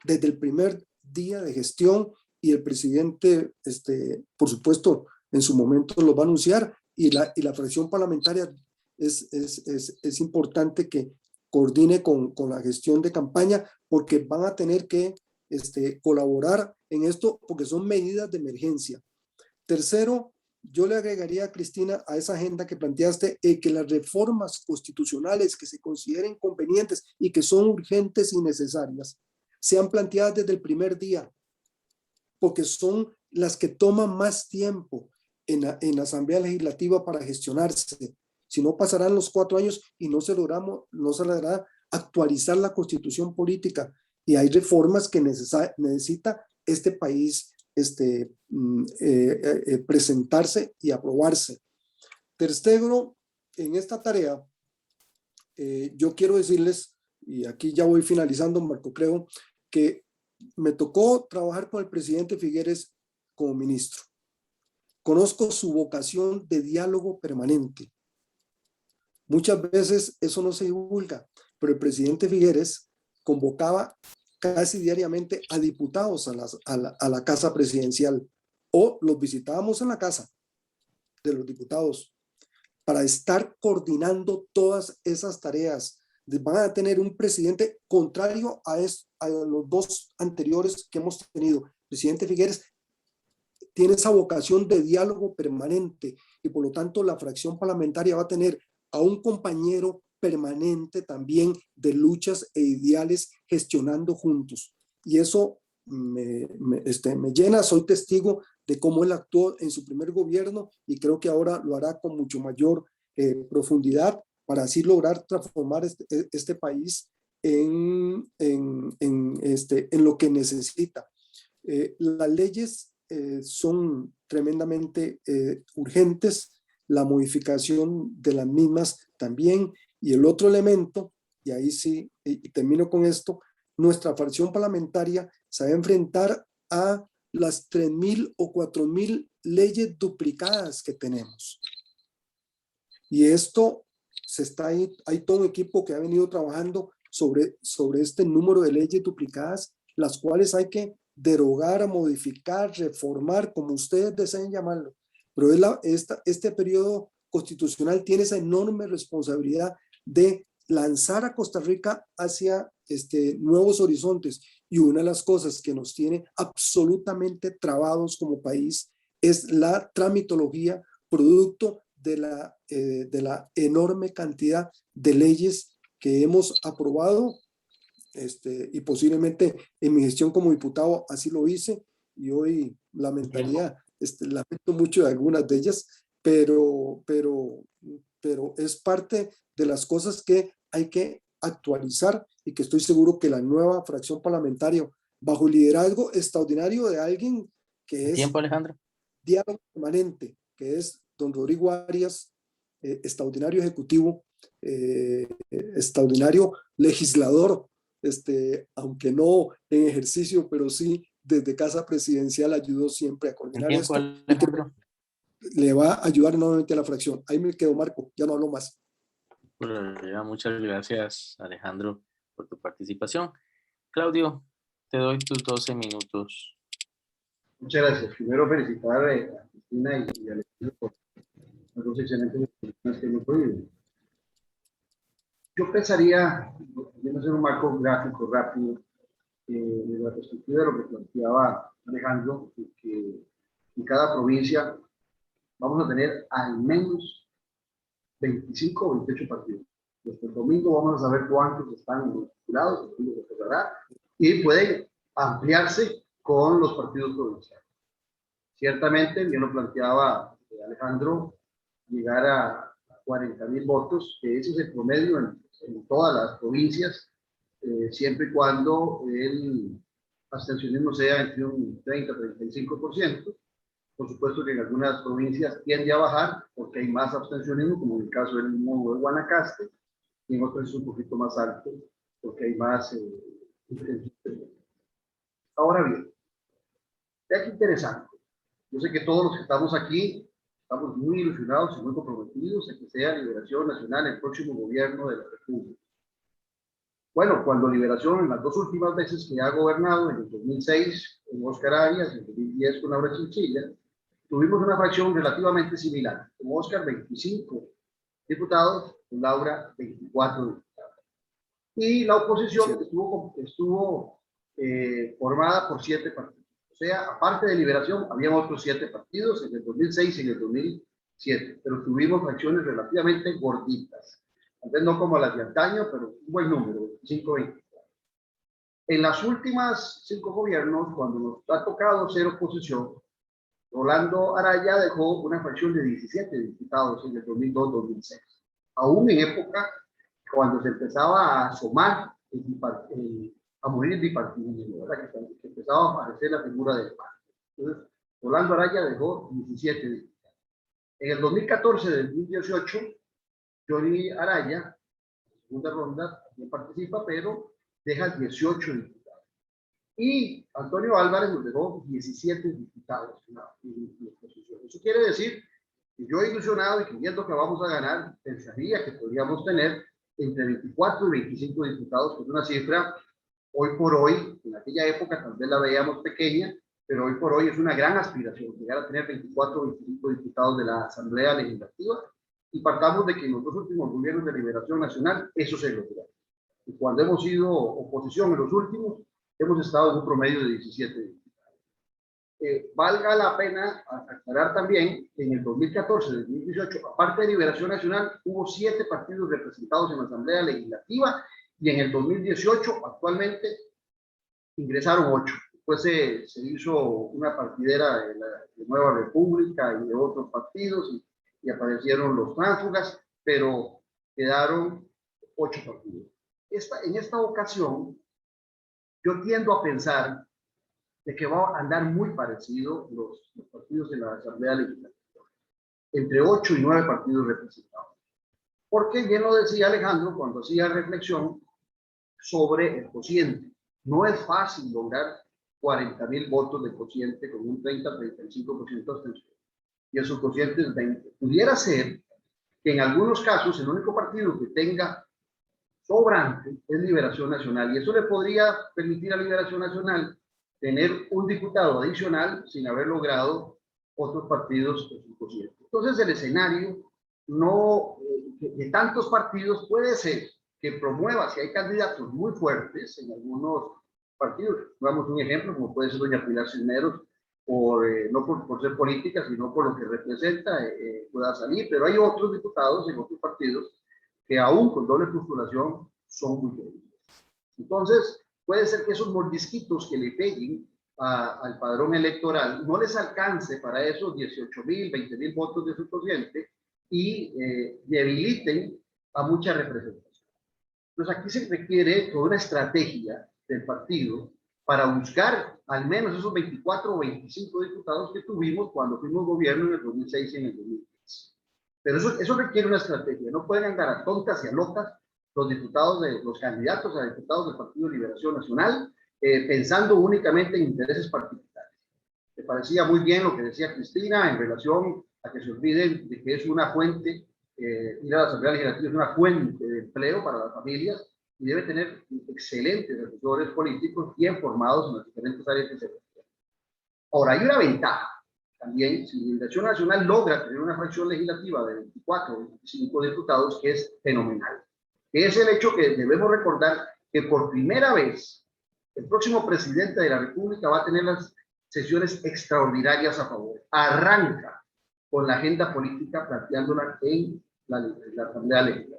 desde el primer día de gestión, y el presidente, por supuesto, en su momento lo va a anunciar, y la fracción parlamentaria es importante que coordine con la gestión de campaña, porque van a tener que colaborar en esto, porque son medidas de emergencia. Tercero, yo le agregaría a Cristina a esa agenda que planteaste, que las reformas constitucionales que se consideren convenientes y que son urgentes y necesarias sean planteadas desde el primer día, porque son las que toman más tiempo en la Asamblea Legislativa para gestionarse. Si no, pasarán los 4 años y no se logrará actualizar la Constitución política, y hay reformas que necesita este país presentarse y aprobarse. Tercero, en esta tarea, yo quiero decirles, y aquí ya voy finalizando, Marco Creo, que me tocó trabajar con el presidente Figueres como ministro. Conozco su vocación de diálogo permanente. Muchas veces eso no se divulga, pero el presidente Figueres convocaba casi diariamente a diputados a la casa presidencial, o los visitábamos en la casa de los diputados para estar coordinando todas esas tareas. Van a tener un presidente contrario a los 2 anteriores que hemos tenido. El presidente Figueres tiene esa vocación de diálogo permanente, y por lo tanto la fracción parlamentaria va a tener a un compañero permanente también de luchas e ideales gestionando juntos. Y eso me llena. Soy testigo de cómo él actuó en su primer gobierno, y creo que ahora lo hará con mucho mayor profundidad, para así lograr transformar este país en lo que necesita. Las leyes son tremendamente urgentes, la modificación de las mismas también. Y el otro elemento, y ahí sí, y termino con esto, nuestra fracción parlamentaria se va a enfrentar a las 3.000 o 4.000 leyes duplicadas que tenemos. Y esto hay todo un equipo que ha venido trabajando sobre este número de leyes duplicadas, las cuales hay que derogar, modificar, reformar, como ustedes deseen llamarlo. Pero este periodo constitucional tiene esa enorme responsabilidad de lanzar a Costa Rica hacia nuevos horizontes. Y una de las cosas que nos tiene absolutamente trabados como país es la tramitología, producto de la enorme cantidad de leyes que hemos aprobado, y posiblemente en mi gestión como diputado así lo hice, y hoy lamento mucho de algunas de ellas, pero es parte de las cosas que hay que actualizar y que estoy seguro que la nueva fracción parlamentaria, bajo el liderazgo extraordinario de alguien que es Tiempo, Alejandro. diálogo permanente, que es don Rodrigo Arias, extraordinario ejecutivo, extraordinario legislador, aunque no en ejercicio, pero sí desde Casa Presidencial ayudó siempre a coordinar Tiempo, esto y que Alejandro. le va a ayudar enormemente a la fracción. Ahí me quedo, Marco, ya no hablo más. Muchas gracias, Alejandro, por tu participación. Claudio, te doy tus 12 minutos. Muchas gracias. Primero felicitar a Cristina y a Alejandro por las dos excelentes personas que hemos podido. Yo pensaría, voy a hacer un marco gráfico rápido, de la perspectiva de lo que planteaba Alejandro, que en cada provincia vamos a tener al menos 25 o 28 partidos. Desde el domingo vamos a saber cuántos están postulados, y pueden ampliarse con los partidos provinciales. Ciertamente, bien lo planteaba Alejandro, llegar a 40.000 votos, que ese es el promedio en todas las provincias, siempre y cuando el abstencionismo sea entre un 30-35%. Por supuesto que en algunas provincias tiende a bajar porque hay más abstencionismo, como en el caso del mismo de Guanacaste, y en otros es un poquito más alto porque hay más. Ahora bien, es interesante. Yo sé que todos los que estamos aquí estamos muy ilusionados y muy comprometidos en que sea Liberación Nacional el próximo gobierno de la República. Bueno, cuando Liberación, en las dos últimas veces que ha gobernado, en el 2006 con Óscar Arias, en el 2010 con Laura Chinchilla, tuvimos una fracción relativamente similar. Con Óscar 25 diputados, con Laura 24 diputados. Y la oposición estuvo formada por 7 partidos. O sea, aparte de Liberación, había otros 7 partidos en el 2006 y en el 2007, pero tuvimos fracciones relativamente gorditas. Tal vez no como las de antaño, pero un buen número, 25-20. En las últimas 5 gobiernos, cuando nos ha tocado ser oposición, Rolando Araya dejó una fracción de 17 diputados en el 2002-2006. Aún en época cuando se empezaba a asomar a morir el bipartidismo, ¿verdad? Que empezaba a aparecer la figura del PAN. Entonces, Rolando Araya dejó 17 diputados. En el 2014-2018, Johnny Araya, en segunda ronda, también participa, pero deja 18 diputados. Y Antonio Álvarez nos dejó 17 diputados en la oposición. Eso quiere decir que yo ilusionado y creyendo que vamos a ganar, pensaría que podríamos tener entre 24 y 25 diputados, que es una cifra hoy por hoy, en aquella época tal vez la veíamos pequeña, pero hoy por hoy es una gran aspiración, llegar a tener 24 o 25 diputados de la Asamblea Legislativa, y partamos de que en los dos últimos gobiernos de Liberación Nacional eso se logró. Y cuando hemos sido oposición en los últimos, hemos estado en un promedio de 17 diputados. Valga la pena aclarar también que en el 2014-2018, aparte de Liberación Nacional, hubo 7 partidos representados en la Asamblea Legislativa, y en el 2018 actualmente ingresaron 8. Después se hizo una partidera de Nueva República y de otros partidos, y aparecieron los tránsfugas, pero quedaron 8 partidos. En esta ocasión, yo tiendo a pensar de que va a andar muy parecido los partidos de la Asamblea Legislativa, entre 8 y 9 partidos representados. Porque bien lo decía Alejandro cuando hacía reflexión sobre el cociente. No es fácil lograr 40.000 votos de cociente con un 30-35% de abstención. Y el subcociente es 20. Pudiera ser que en algunos casos el único partido que tenga sobrante es Liberación Nacional, y eso le podría permitir a Liberación Nacional tener un diputado adicional sin haber logrado otros partidos en su cociente. Entonces el escenario de tantos partidos puede ser que promueva, si hay candidatos muy fuertes en algunos partidos, damos un ejemplo, como puede ser doña Pilar Cisneros, no por ser política, sino por lo que representa, pueda salir, pero hay otros diputados en otros partidos que aún con doble postulación son muy débiles. Entonces, puede ser que esos mordisquitos que le peguen al padrón electoral no les alcance para esos 18.000, 20.000 votos de subcociente y debiliten a mucha representación. Entonces aquí se requiere toda una estrategia del partido para buscar al menos esos 24 o 25 diputados que tuvimos cuando fuimos gobierno en el 2006 y en el 2010. Pero eso requiere una estrategia. No pueden andar a tontas y a locas los candidatos a diputados del Partido de Liberación Nacional pensando únicamente en intereses particulares. Me parecía muy bien lo que decía Cristina en relación a que se olviden de que es una fuente, ir a la Asamblea Legislativa es una fuente de empleo para las familias y debe tener excelentes asesores políticos bien formados en las diferentes áreas que se requieren. Ahora, hay una ventaja también, si Liberación Nacional logra tener una fracción legislativa de 24 o 25 diputados, que es fenomenal, que es el hecho que debemos recordar que por primera vez el próximo presidente de la República va a tener las sesiones extraordinarias a favor. Arranca con la agenda política planteándola en la Asamblea Legislativa.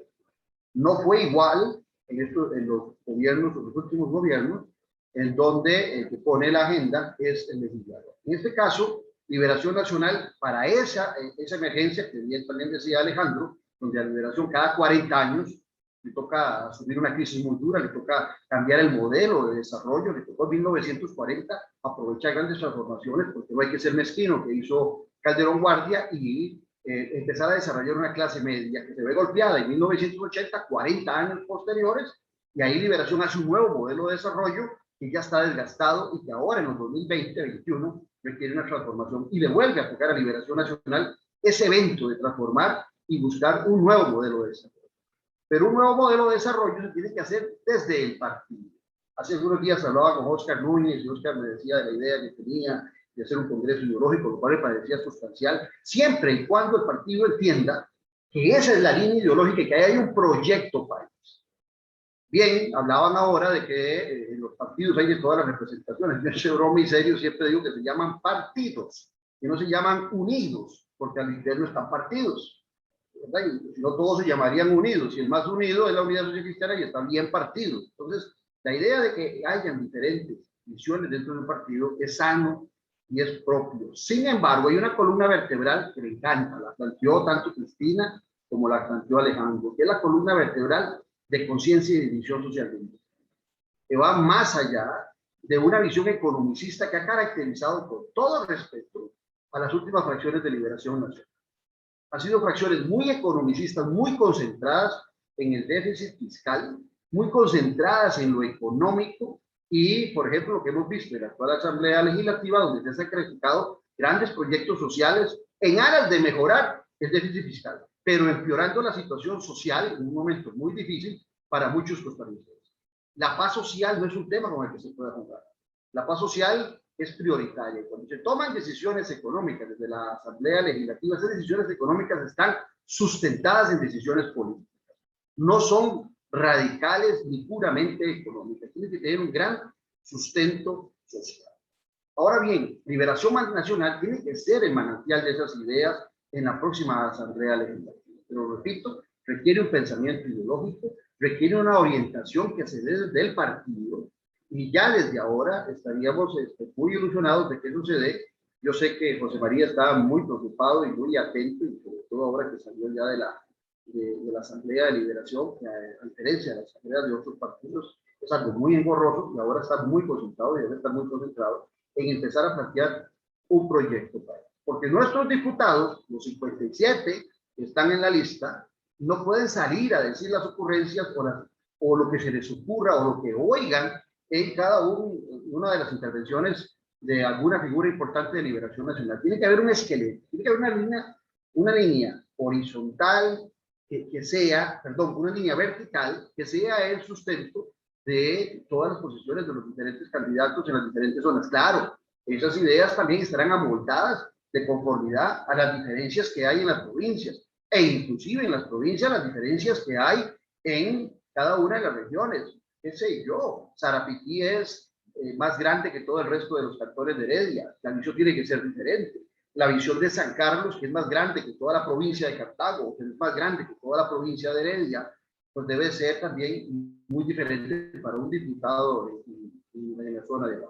No fue igual en los gobiernos, en los últimos gobiernos, en donde el que pone la agenda es el legislador. En este caso, Liberación Nacional, para esa emergencia, que bien también decía Alejandro, donde a Liberación cada 40 años le toca asumir una crisis muy dura, le toca cambiar el modelo de desarrollo, le tocó en 1940 aprovechar grandes transformaciones, porque no hay que ser mezquino, que hizo Calderón Guardia, y empezar a desarrollar una clase media que se ve golpeada en 1980, 40 años posteriores, y ahí Liberación hace un nuevo modelo de desarrollo que ya está desgastado y que ahora en los 2020-2021 requiere una transformación, y le vuelve a tocar a Liberación Nacional ese evento de transformar y buscar un nuevo modelo de desarrollo. Pero un nuevo modelo de desarrollo se tiene que hacer desde el partido. Hace algunos días hablaba con Oscar Núñez y Oscar me decía de la idea que tenía de hacer un congreso ideológico, lo cual me parecía sustancial, siempre y cuando el partido entienda que esa es la línea ideológica y que hay un proyecto país. Bien, hablaban ahora de que en los partidos hay de todas las representaciones. Yo en ese broma y serio siempre digo que se llaman partidos, que no se llaman unidos, porque al interno están partidos. ¿Verdad? Y si no, todos se llamarían unidos, y el más unido es la Unidad Social Cristiana y están bien partidos. Entonces, la idea de que hayan diferentes visiones dentro de un partido es sano y es propio. Sin embargo, hay una columna vertebral que me encanta, la planteó tanto Cristina como la planteó Alejandro, que es la columna vertebral de conciencia y de visión socialdemócrata, que va más allá de una visión economicista que ha caracterizado, con todo respeto, a las últimas fracciones de Liberación Nacional. Han sido fracciones muy economicistas, muy concentradas en el déficit fiscal, muy concentradas en lo económico y, por ejemplo, lo que hemos visto en la actual Asamblea Legislativa, donde se han sacrificado grandes proyectos sociales en aras de mejorar el déficit fiscal, pero empeorando la situación social en un momento muy difícil para muchos costarricenses. La paz social no es un tema con el que se pueda jugar. La paz social es prioritaria. Cuando se toman decisiones económicas desde la Asamblea Legislativa, esas decisiones económicas están sustentadas en decisiones políticas. No son radicales ni puramente económicas. Tienen que tener un gran sustento social. Ahora bien, Liberación Nacional tiene que ser el manantial de esas ideas en la próxima Asamblea Legislativa. Pero repito, requiere un pensamiento ideológico, requiere una orientación que se dé desde el partido, y ya desde ahora estaríamos muy ilusionados de que eso se dé. Yo sé que José María está muy preocupado y muy atento, y sobre todo ahora que salió ya de la Asamblea de Liberación, que a diferencia de las asambleas de otros partidos, es algo muy engorroso, y ahora está muy concentrado y debe estar muy concentrado en empezar a plantear un proyecto para él. Porque nuestros diputados, los 57 que están en la lista, no pueden salir a decir las ocurrencias o lo que se les ocurra o lo que oigan en cada una de las intervenciones de alguna figura importante de Liberación Nacional. Tiene que haber un esqueleto, tiene que haber una línea horizontal que sea, perdón, una línea vertical que sea el sustento de todas las posiciones de los diferentes candidatos en las diferentes zonas. Claro, esas ideas también estarán amoldadas de conformidad a las diferencias que hay en las provincias, e inclusive en las provincias las diferencias que hay en cada una de las regiones. ¿Qué sé yo? Sarapiquí es más grande que todo el resto de los cantores de Heredia. La visión tiene que ser diferente. La visión de San Carlos, que es más grande que toda la provincia de Cartago, que es más grande que toda la provincia de Heredia, pues debe ser también muy diferente para un diputado en la zona de la.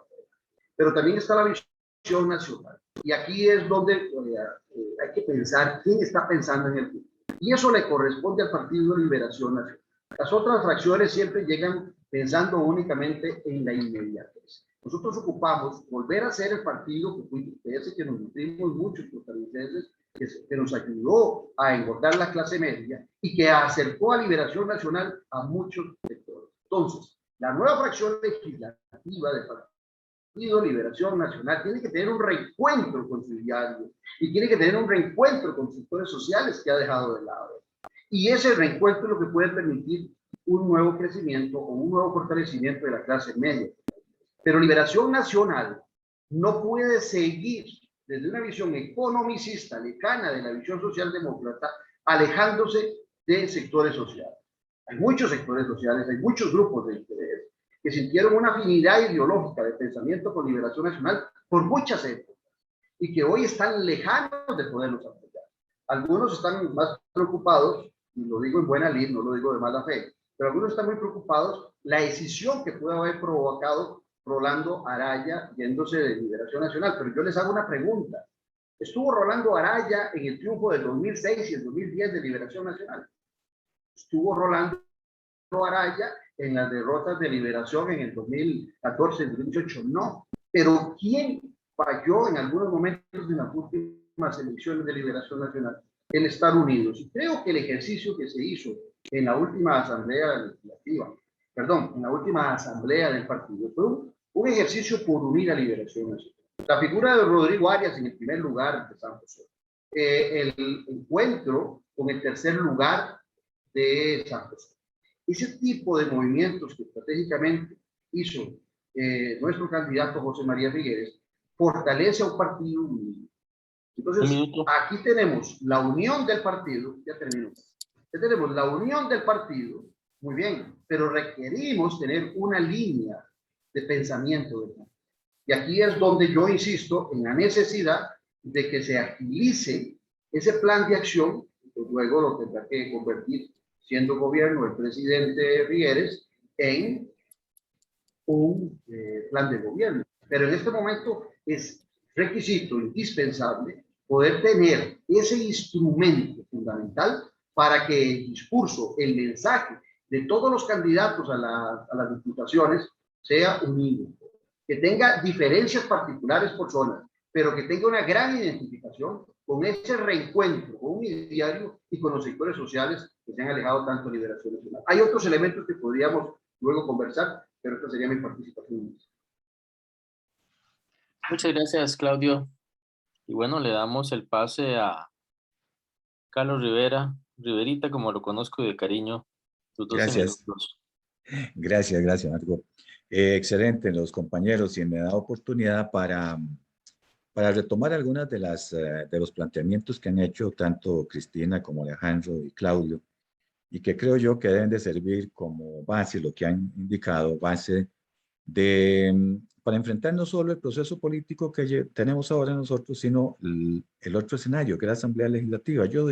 Pero también está la visión nacional. Y aquí es donde hay que pensar quién está pensando en el futuro. Y eso le corresponde al Partido de Liberación Nacional. Las otras fracciones siempre llegan pensando únicamente en la inmediatez. Nosotros ocupamos volver a ser el partido que nos nutrimos mucho, costarricenses, que nos ayudó a engordar la clase media y que acercó a Liberación Nacional a muchos sectores. Entonces, la nueva fracción legislativa del Partido Liberación Nacional tiene que tener un reencuentro con su diario y tiene que tener un reencuentro con sectores sociales que ha dejado de lado. Y ese reencuentro es lo que puede permitir un nuevo crecimiento o un nuevo fortalecimiento de la clase media. Pero Liberación Nacional no puede seguir desde una visión economicista, lejana de la visión socialdemócrata, alejándose de sectores sociales. Hay muchos sectores sociales, hay muchos grupos de interés que sintieron una afinidad ideológica de pensamiento con Liberación Nacional por muchas épocas y que hoy están lejanos de podernos apoyar. Algunos están más preocupados, y lo digo en buena lid, no lo digo de mala fe, pero algunos están muy preocupados la decisión que puede haber provocado Rolando Araya yéndose de Liberación Nacional. Pero yo les hago una pregunta. ¿Estuvo Rolando Araya en el triunfo del 2006 y el 2010 de Liberación Nacional? ¿Estuvo Rolando Araya en las derrotas de Liberación en el 2014 y el 2018? No. Pero ¿quién falló en algunos momentos de las últimas elecciones de Liberación Nacional? El estar unidos. Y creo que el ejercicio que se hizo en la última asamblea legislativa, perdón, en la última asamblea del partido, fue un ejercicio por unir a Liberación Nacional. La figura de Rodrigo Arias en el primer lugar de San José, el encuentro con el tercer lugar de San José. Ese tipo de movimientos que estratégicamente hizo nuestro candidato José María Figueres fortalece a un partido unido. Entonces, aquí tenemos la unión del partido, ya terminó. Ya tenemos la unión del partido, muy bien, pero requerimos tener una línea de pensamiento. Y aquí es donde yo insisto en la necesidad de que se agilice ese plan de acción, que luego lo tendrá que convertir, siendo gobierno el presidente Figueres, en un plan de gobierno. Pero en este momento es requisito indispensable poder tener ese instrumento fundamental para que el discurso, el mensaje de todos los candidatos a las diputaciones sea unido, que tenga diferencias particulares por zonas, pero que tenga una gran identificación con ese reencuentro con un ideario y con los sectores sociales que se han alejado tanto de Liberación Nacional. Hay otros elementos que podríamos luego conversar, pero esta sería mi participación. Muchas gracias, Claudio. Y bueno, le damos el pase a Carlos Riverita, como lo conozco de cariño. Gracias. Gracias, Marco. Excelente, los compañeros, y me da oportunidad para retomar algunas de los planteamientos que han hecho tanto Cristina como Alejandro y Claudio, y que creo yo que deben de servir como base, lo que han indicado, base para enfrentar no solo el proceso político que tenemos ahora nosotros, sino el otro escenario, que es la Asamblea Legislativa. Yo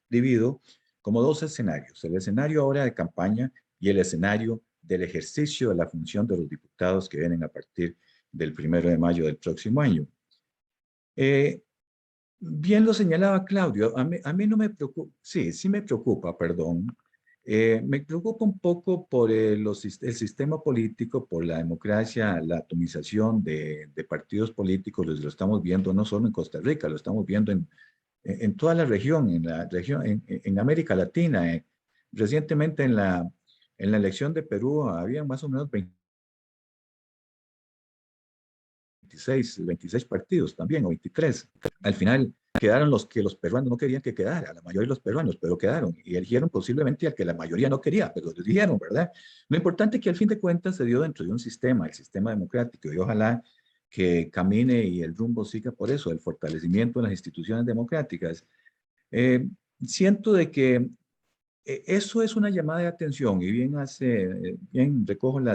divido como dos escenarios: el escenario ahora de campaña y el escenario del ejercicio de la función de los diputados que vienen a partir del 1 de mayo del próximo año. Bien lo señalaba Claudio, a mí no me preocupa, sí me preocupa, perdón. Me preocupa un poco por el sistema político, por la democracia, la atomización de partidos políticos. Lo estamos viendo no solo en Costa Rica, lo estamos viendo en toda la región, en América Latina. Recientemente en la elección de Perú había más o menos 26 partidos también, o 23. Al final quedaron los que los peruanos no querían que quedara, la mayoría de los peruanos, pero quedaron y eligieron posiblemente al que la mayoría no quería, pero lo eligieron, ¿verdad? Lo importante es que al fin de cuentas se dio dentro de un sistema, el sistema democrático, y ojalá que camine y el rumbo siga por eso, el fortalecimiento de las instituciones democráticas. Siento de que eso es una llamada de atención, y bien recojo el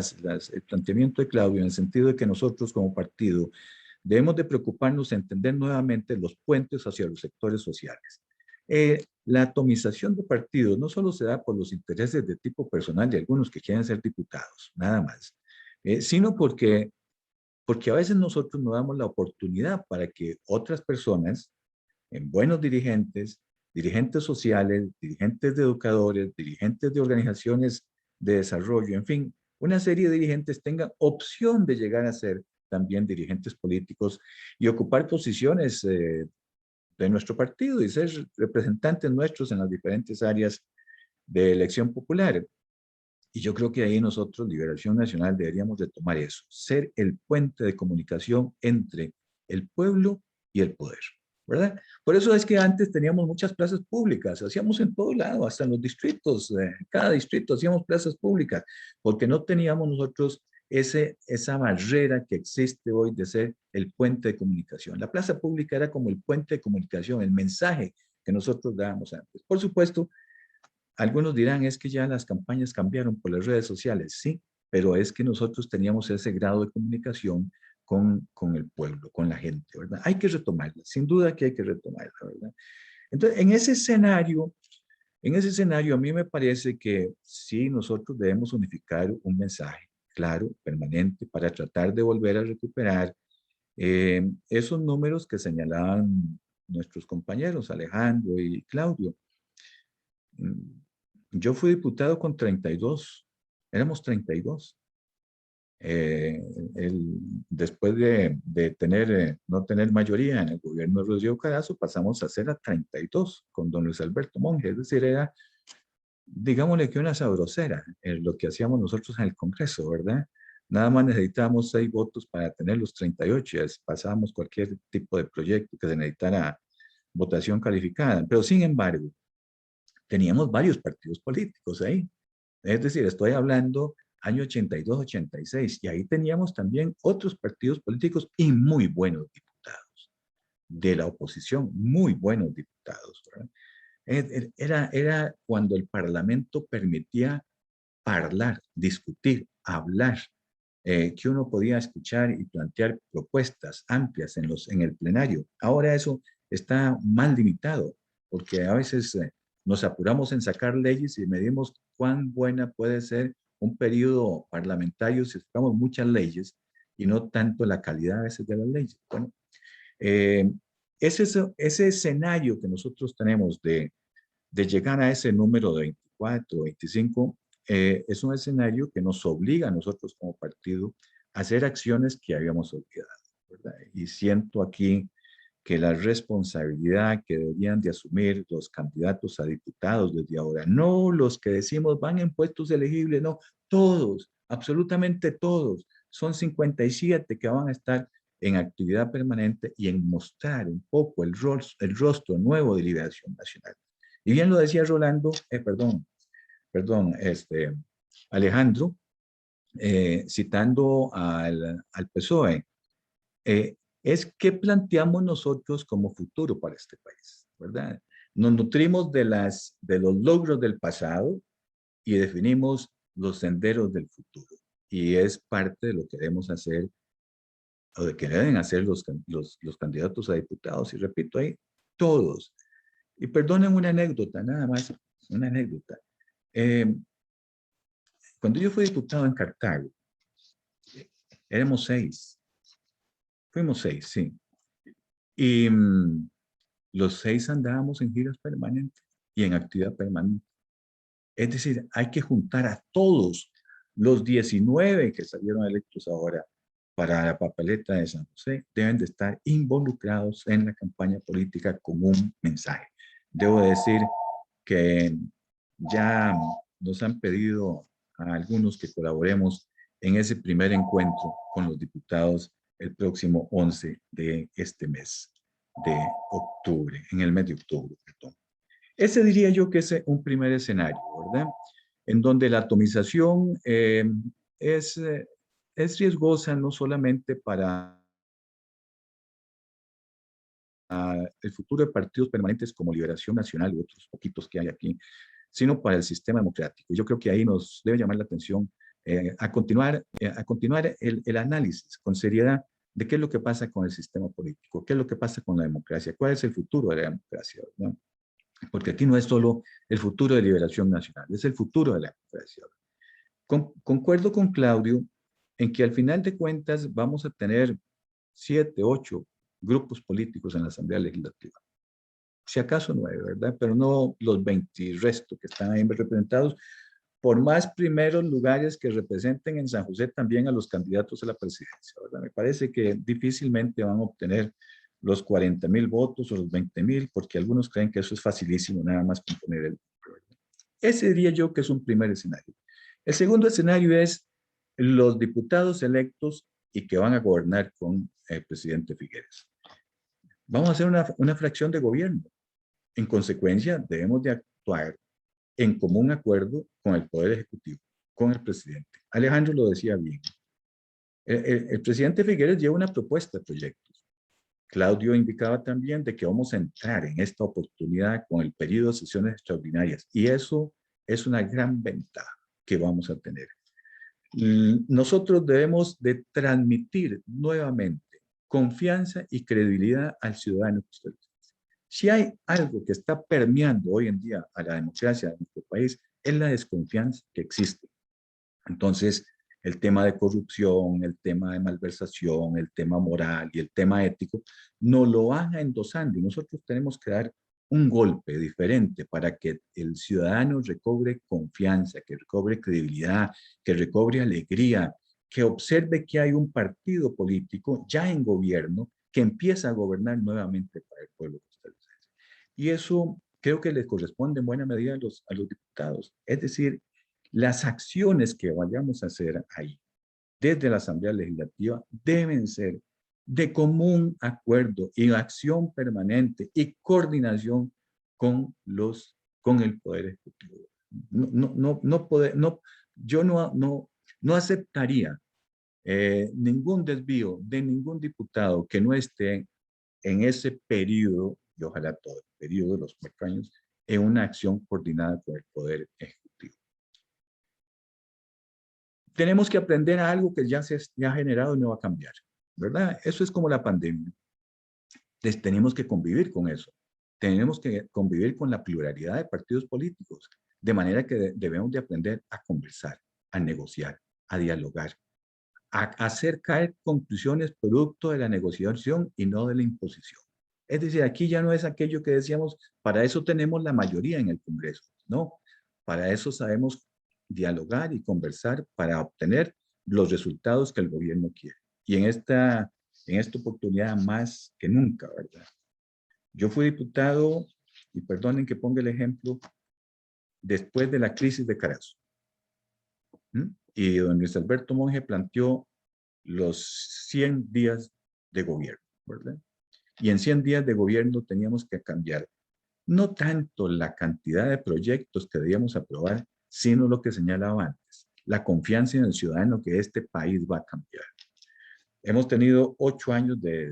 planteamiento de Claudio en el sentido de que nosotros como partido debemos de preocuparnos en entender nuevamente los puentes hacia los sectores sociales. La atomización de partidos no solo se da por los intereses de tipo personal de algunos que quieren ser diputados, nada más, sino porque a veces nosotros no damos la oportunidad para que otras personas, buenos dirigentes sociales, dirigentes de educadores, dirigentes de organizaciones de desarrollo, en fin, una serie de dirigentes tengan opción de llegar a ser también dirigentes políticos y ocupar posiciones de nuestro partido y ser representantes nuestros en las diferentes áreas de elección popular. Y yo creo que ahí nosotros, Liberación Nacional, deberíamos retomar eso, ser el puente de comunicación entre el pueblo y el poder, ¿verdad? Por eso es que antes teníamos muchas plazas públicas, hacíamos en todo lado, hasta en los distritos, cada distrito hacíamos plazas públicas, porque no teníamos nosotros esa barrera que existe hoy de ser el puente de comunicación. La plaza pública era como el puente de comunicación, el mensaje que nosotros dábamos antes. Por supuesto, algunos dirán, es que ya las campañas cambiaron por las redes sociales. Sí, pero es que nosotros teníamos ese grado de comunicación con el pueblo, con la gente, ¿verdad? Hay que retomarla, sin duda que hay que retomarla, ¿verdad? Entonces, en ese escenario a mí me parece que sí, nosotros debemos unificar un mensaje claro, permanente, para tratar de volver a recuperar esos números que señalaban nuestros compañeros Alejandro y Claudio. Yo fui diputado con 32, éramos 32. Después de no tener mayoría en el gobierno de Rodrigo Carazo, pasamos a ser a 32 con don Luis Alberto Monge, es decir, era, digámosle que una sabrosera lo que hacíamos nosotros en el Congreso, ¿verdad? Nada más necesitábamos 6 votos para tener los 38, pasábamos cualquier tipo de proyecto que se necesitara votación calificada, pero sin embargo, teníamos varios partidos políticos ahí. Es decir, estoy hablando año 82, 86, y ahí teníamos también otros partidos políticos y muy buenos diputados de la oposición, muy buenos diputados, ¿verdad? Era cuando el Parlamento permitía hablar, discutir, hablar, que uno podía escuchar y plantear propuestas amplias en el plenario. Ahora eso está mal limitado, porque a veces nos apuramos en sacar leyes y medimos cuán buena puede ser un periodo parlamentario si sacamos muchas leyes y no tanto la calidad a veces de las leyes. Bueno, ese escenario que nosotros tenemos de llegar a ese número de 24, 25, es un escenario que nos obliga a nosotros como partido a hacer acciones que habíamos olvidado, ¿verdad? Y siento aquí que la responsabilidad que deberían de asumir los candidatos a diputados desde ahora, no los que decimos van en puestos elegibles, no, todos, absolutamente todos, son 57 que van a estar en actividad permanente y en mostrar un poco el rostro nuevo de Liberación Nacional. Y bien lo decía Rolando, Alejandro, citando al PSOE, es qué planteamos nosotros como futuro para este país, ¿verdad? Nos nutrimos de los logros del pasado y definimos los senderos del futuro. Y es parte de lo que debemos hacer, o de que deben hacer los candidatos a diputados. Y repito ahí, todos. Y perdonen una anécdota, nada más, una anécdota. Cuando yo fui diputado en Cartago, éramos 6. Fuimos 6, sí. Y los 6 andábamos en giras permanentes y en actividad permanente. Es decir, hay que juntar a todos los 19 que salieron electos ahora para la papeleta de San José, deben de estar involucrados en la campaña política con un mensaje. Debo decir que ya nos han pedido a algunos que colaboremos en ese primer encuentro con los diputados el próximo 11 de este mes de octubre, en el mes de octubre, perdón. Ese diría yo que es un primer escenario, ¿verdad? En donde la atomización es riesgosa no solamente para el futuro de partidos permanentes como Liberación Nacional y otros poquitos que hay aquí, sino para el sistema democrático. Yo creo que ahí nos debe llamar la atención a continuar el análisis con seriedad de qué es lo que pasa con el sistema político, qué es lo que pasa con la democracia, cuál es el futuro de la democracia, ¿no? Porque aquí no es solo el futuro de Liberación Nacional, es el futuro de la democracia. Concuerdo con Claudio en que al final de cuentas vamos a tener 7, 8 grupos políticos en la Asamblea Legislativa. Si acaso 9, ¿verdad? Pero no los 20 y resto que están ahí representados, por más primeros lugares que representen en San José también a los candidatos a la presidencia, ¿verdad? Me parece que difícilmente van a obtener los 40,000 votos o los 20,000, porque algunos creen que eso es facilísimo, nada más componer el nombre, ¿verdad? Ese diría yo que es un primer escenario. El segundo escenario es los diputados electos y que van a gobernar con el presidente Figueres. Vamos a hacer una fracción de gobierno. En consecuencia, debemos de actuar en común acuerdo con el Poder Ejecutivo, con el presidente. Alejandro lo decía bien. El presidente Figueres lleva una propuesta de proyectos. Claudio indicaba también de que vamos a entrar en esta oportunidad con el periodo de sesiones extraordinarias, y eso es una gran ventaja que vamos a tener. Nosotros debemos de transmitir nuevamente confianza y credibilidad al ciudadano costarricense. Si hay algo que está permeando hoy en día a la democracia de nuestro país, es la desconfianza que existe. Entonces, el tema de corrupción, el tema de malversación, el tema moral y el tema ético, nos lo van endosando y nosotros tenemos que dar un golpe diferente para que el ciudadano recobre confianza, que recobre credibilidad, que recobre alegría, que observe que hay un partido político ya en gobierno que empieza a gobernar nuevamente para el pueblo costarricense. Y eso creo que les corresponde en buena medida a los diputados. Es decir, las acciones que vayamos a hacer ahí, desde la Asamblea Legislativa, deben ser de común acuerdo y acción permanente y coordinación con el Poder Ejecutivo. Yo no aceptaría ningún desvío de ningún diputado que no esté en ese periodo, y ojalá todo el periodo de los 4 años, en una acción coordinada con el Poder Ejecutivo. Tenemos que aprender a algo que ya se ha generado y no va a cambiar, ¿verdad? Eso es como la pandemia. Tenemos que convivir con eso. Tenemos que convivir con la pluralidad de partidos políticos, de manera que debemos de aprender a conversar, a negociar, a dialogar, a hacer caer conclusiones producto de la negociación y no de la imposición. Es decir, aquí ya no es aquello que decíamos, para eso tenemos la mayoría en el Congreso, no, para eso sabemos dialogar y conversar para obtener los resultados que el gobierno quiere. Y en esta oportunidad más que nunca, ¿verdad? Yo fui diputado, y perdonen que ponga el ejemplo, después de la crisis de Carazo. Y don Luis Alberto Monge planteó los 100 días de gobierno, ¿verdad? Y en 100 días de gobierno teníamos que cambiar no tanto la cantidad de proyectos que debíamos aprobar, sino lo que señalaba antes, la confianza en el ciudadano que este país va a cambiar. Hemos tenido 8 años de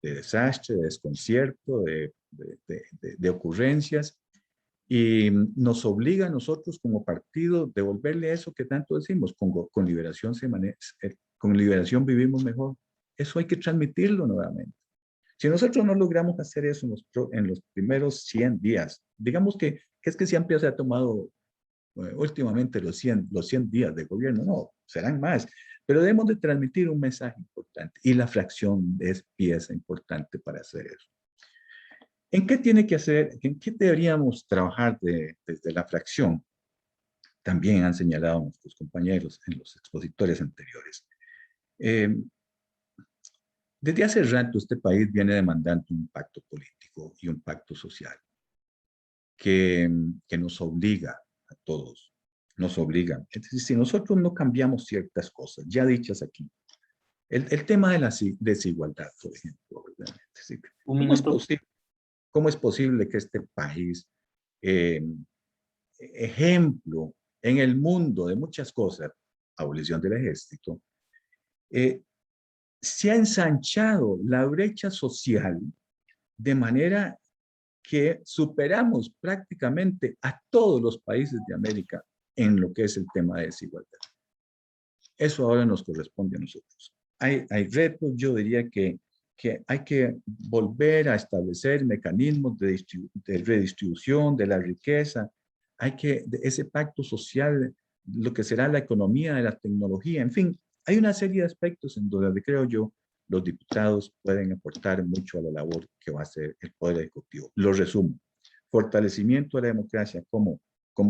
desastre, de desconcierto, de ocurrencias, y nos obliga a nosotros como partido devolverle eso que tanto decimos, con liberación con liberación vivimos mejor. Eso hay que transmitirlo nuevamente. Si nosotros no logramos hacer eso en los primeros 100 días, digamos que es que siempre se ha tomado últimamente los 100 días de gobierno, no, serán más, pero debemos de transmitir un mensaje importante y la fracción es pieza importante para hacer eso. ¿En qué tiene que hacer, en qué deberíamos trabajar desde la fracción? También han señalado nuestros compañeros en los expositores anteriores. Desde hace rato este país viene demandando un pacto político y un pacto social que nos obliga a todos, nos obliga. Es decir, si nosotros no cambiamos ciertas cosas, ya dichas aquí, el tema de la desigualdad, por ejemplo, ¿verdad? Es decir, ¿cómo es posible que este país, ejemplo en el mundo de muchas cosas, abolición del ejército, se ha ensanchado la brecha social de manera que superamos prácticamente a todos los países de América en lo que es el tema de desigualdad? Eso ahora nos corresponde a nosotros. Hay retos, yo diría que hay que volver a establecer mecanismos de redistribución de la riqueza, ese pacto social, lo que será la economía de la tecnología, en fin, hay una serie de aspectos en donde creo yo los diputados pueden aportar mucho a la labor que va a hacer el Poder Ejecutivo. Lo resumo: fortalecimiento de la democracia con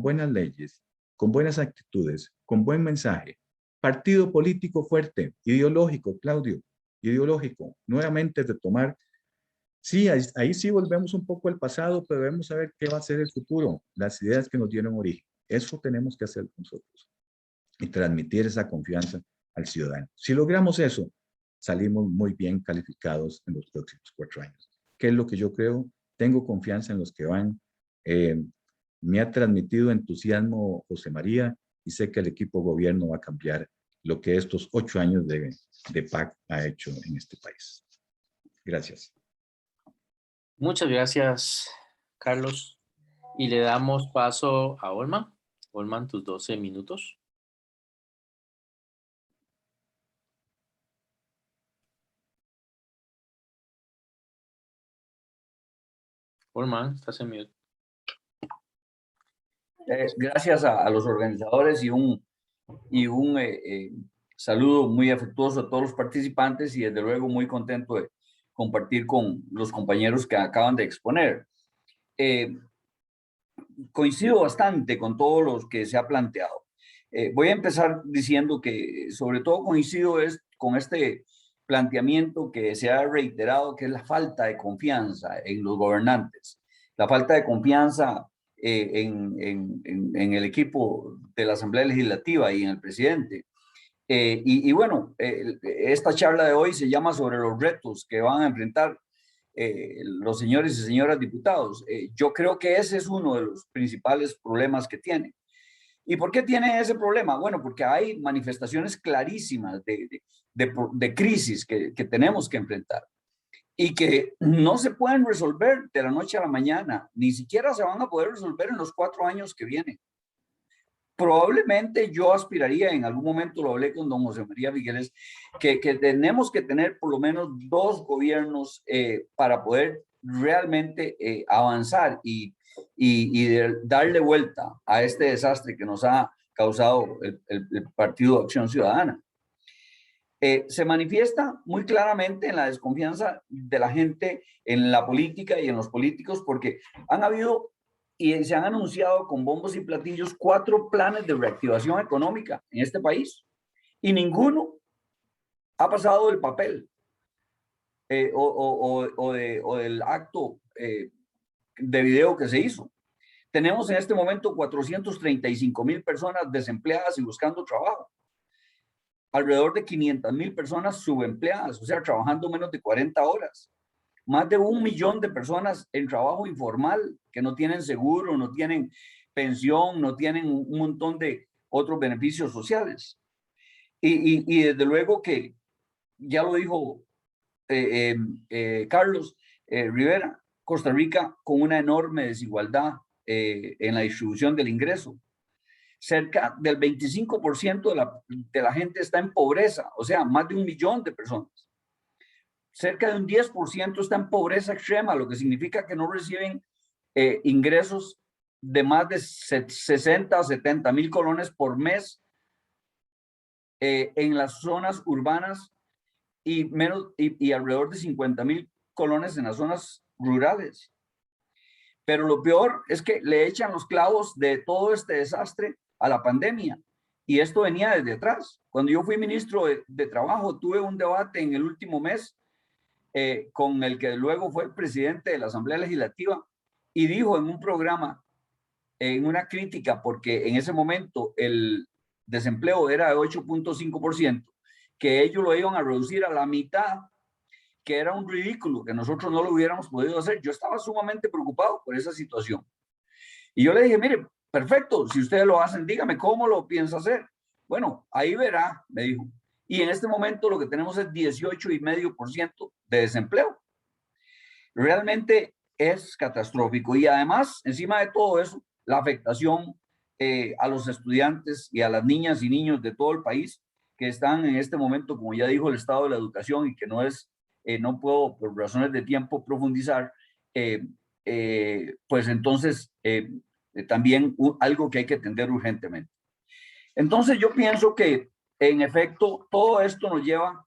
buenas leyes con buenas actitudes, con buen mensaje. Partido político fuerte, ideológico, Claudio, ideológico. Nuevamente retomar. Sí, ahí sí volvemos un poco al pasado, pero debemos saber qué va a ser el futuro, las ideas que nos dieron origen. Eso tenemos que hacer nosotros y transmitir esa confianza al ciudadano. Si logramos eso, salimos muy bien calificados en los próximos 4 años. ¿Qué es lo que yo creo? Tengo confianza en los que van. Me ha transmitido entusiasmo José María y sé que el equipo gobierno va a cambiar lo que estos 8 años de PAC ha hecho en este país. Gracias. Muchas gracias, Carlos. Y le damos paso a Olman. Olman, tus 12 minutos. Olman, estás en mute. Gracias a los organizadores y un saludo muy afectuoso a todos los participantes y desde luego muy contento de compartir con los compañeros que acaban de exponer. Coincido bastante con todo lo que se ha planteado. Voy a empezar diciendo que sobre todo coincido con este planteamiento que se ha reiterado, que es la falta de confianza en los gobernantes, la falta de confianza en el equipo de la Asamblea Legislativa y en el presidente. Bueno, esta charla de hoy se llama sobre los retos que van a enfrentar los señores y señoras diputados. Yo creo que ese es uno de los principales problemas que tiene. ¿Y por qué tiene ese problema? Bueno, porque hay manifestaciones clarísimas de crisis que tenemos que enfrentar y que no se pueden resolver de la noche a la mañana, ni siquiera se van a poder resolver en los 4 años que vienen. Probablemente yo aspiraría, en algún momento lo hablé con don José María Figueres, que tenemos que tener por lo menos 2 gobiernos para poder realmente avanzar y darle vuelta a este desastre que nos ha causado el Partido Acción Ciudadana. Se manifiesta muy claramente en la desconfianza de la gente en la política y en los políticos, porque han habido y se han anunciado con bombos y platillos 4 planes de reactivación económica en este país y ninguno ha pasado del papel o del acto de video que se hizo. Tenemos en este momento 435,000 personas desempleadas y buscando trabajo. Alrededor de 500,000 personas subempleadas, o sea, trabajando menos de 40 horas. Más de 1 millón de personas en trabajo informal que no tienen seguro, no tienen pensión, no tienen un montón de otros beneficios sociales. Y desde luego que, ya lo dijo Carlos Rivera, Costa Rica con una enorme desigualdad en la distribución del ingreso. Cerca del 25% de la gente está en pobreza, o sea, más de 1 millón de personas. Cerca de un 10% está en pobreza extrema, lo que significa que no reciben ingresos de más de 60 o 70 mil colones por mes en las zonas urbanas y alrededor de 50,000 colones en las zonas rurales. Pero lo peor es que le echan los clavos de todo este desastre a la pandemia. Y esto venía desde atrás. Cuando yo fui ministro de Trabajo, tuve un debate en el último mes con el que luego fue el presidente de la Asamblea Legislativa y dijo en un programa, en una crítica, porque en ese momento el desempleo era de 8.5%, que ellos lo iban a reducir a la mitad, que era un ridículo, que nosotros no lo hubiéramos podido hacer. Yo estaba sumamente preocupado por esa situación. Y yo le dije, mire, perfecto, si ustedes lo hacen, dígame cómo lo piensa hacer. Bueno, ahí verá, me dijo. Y en este momento lo que tenemos es 18,5% de desempleo. Realmente es catastrófico. Y además, encima de todo eso, la afectación a los estudiantes y a las niñas y niños de todo el país que están en este momento, como ya dijo, el estado de la educación y que no puedo por razones de tiempo profundizar, pues entonces también algo que hay que atender urgentemente. Entonces yo pienso que en efecto todo esto nos lleva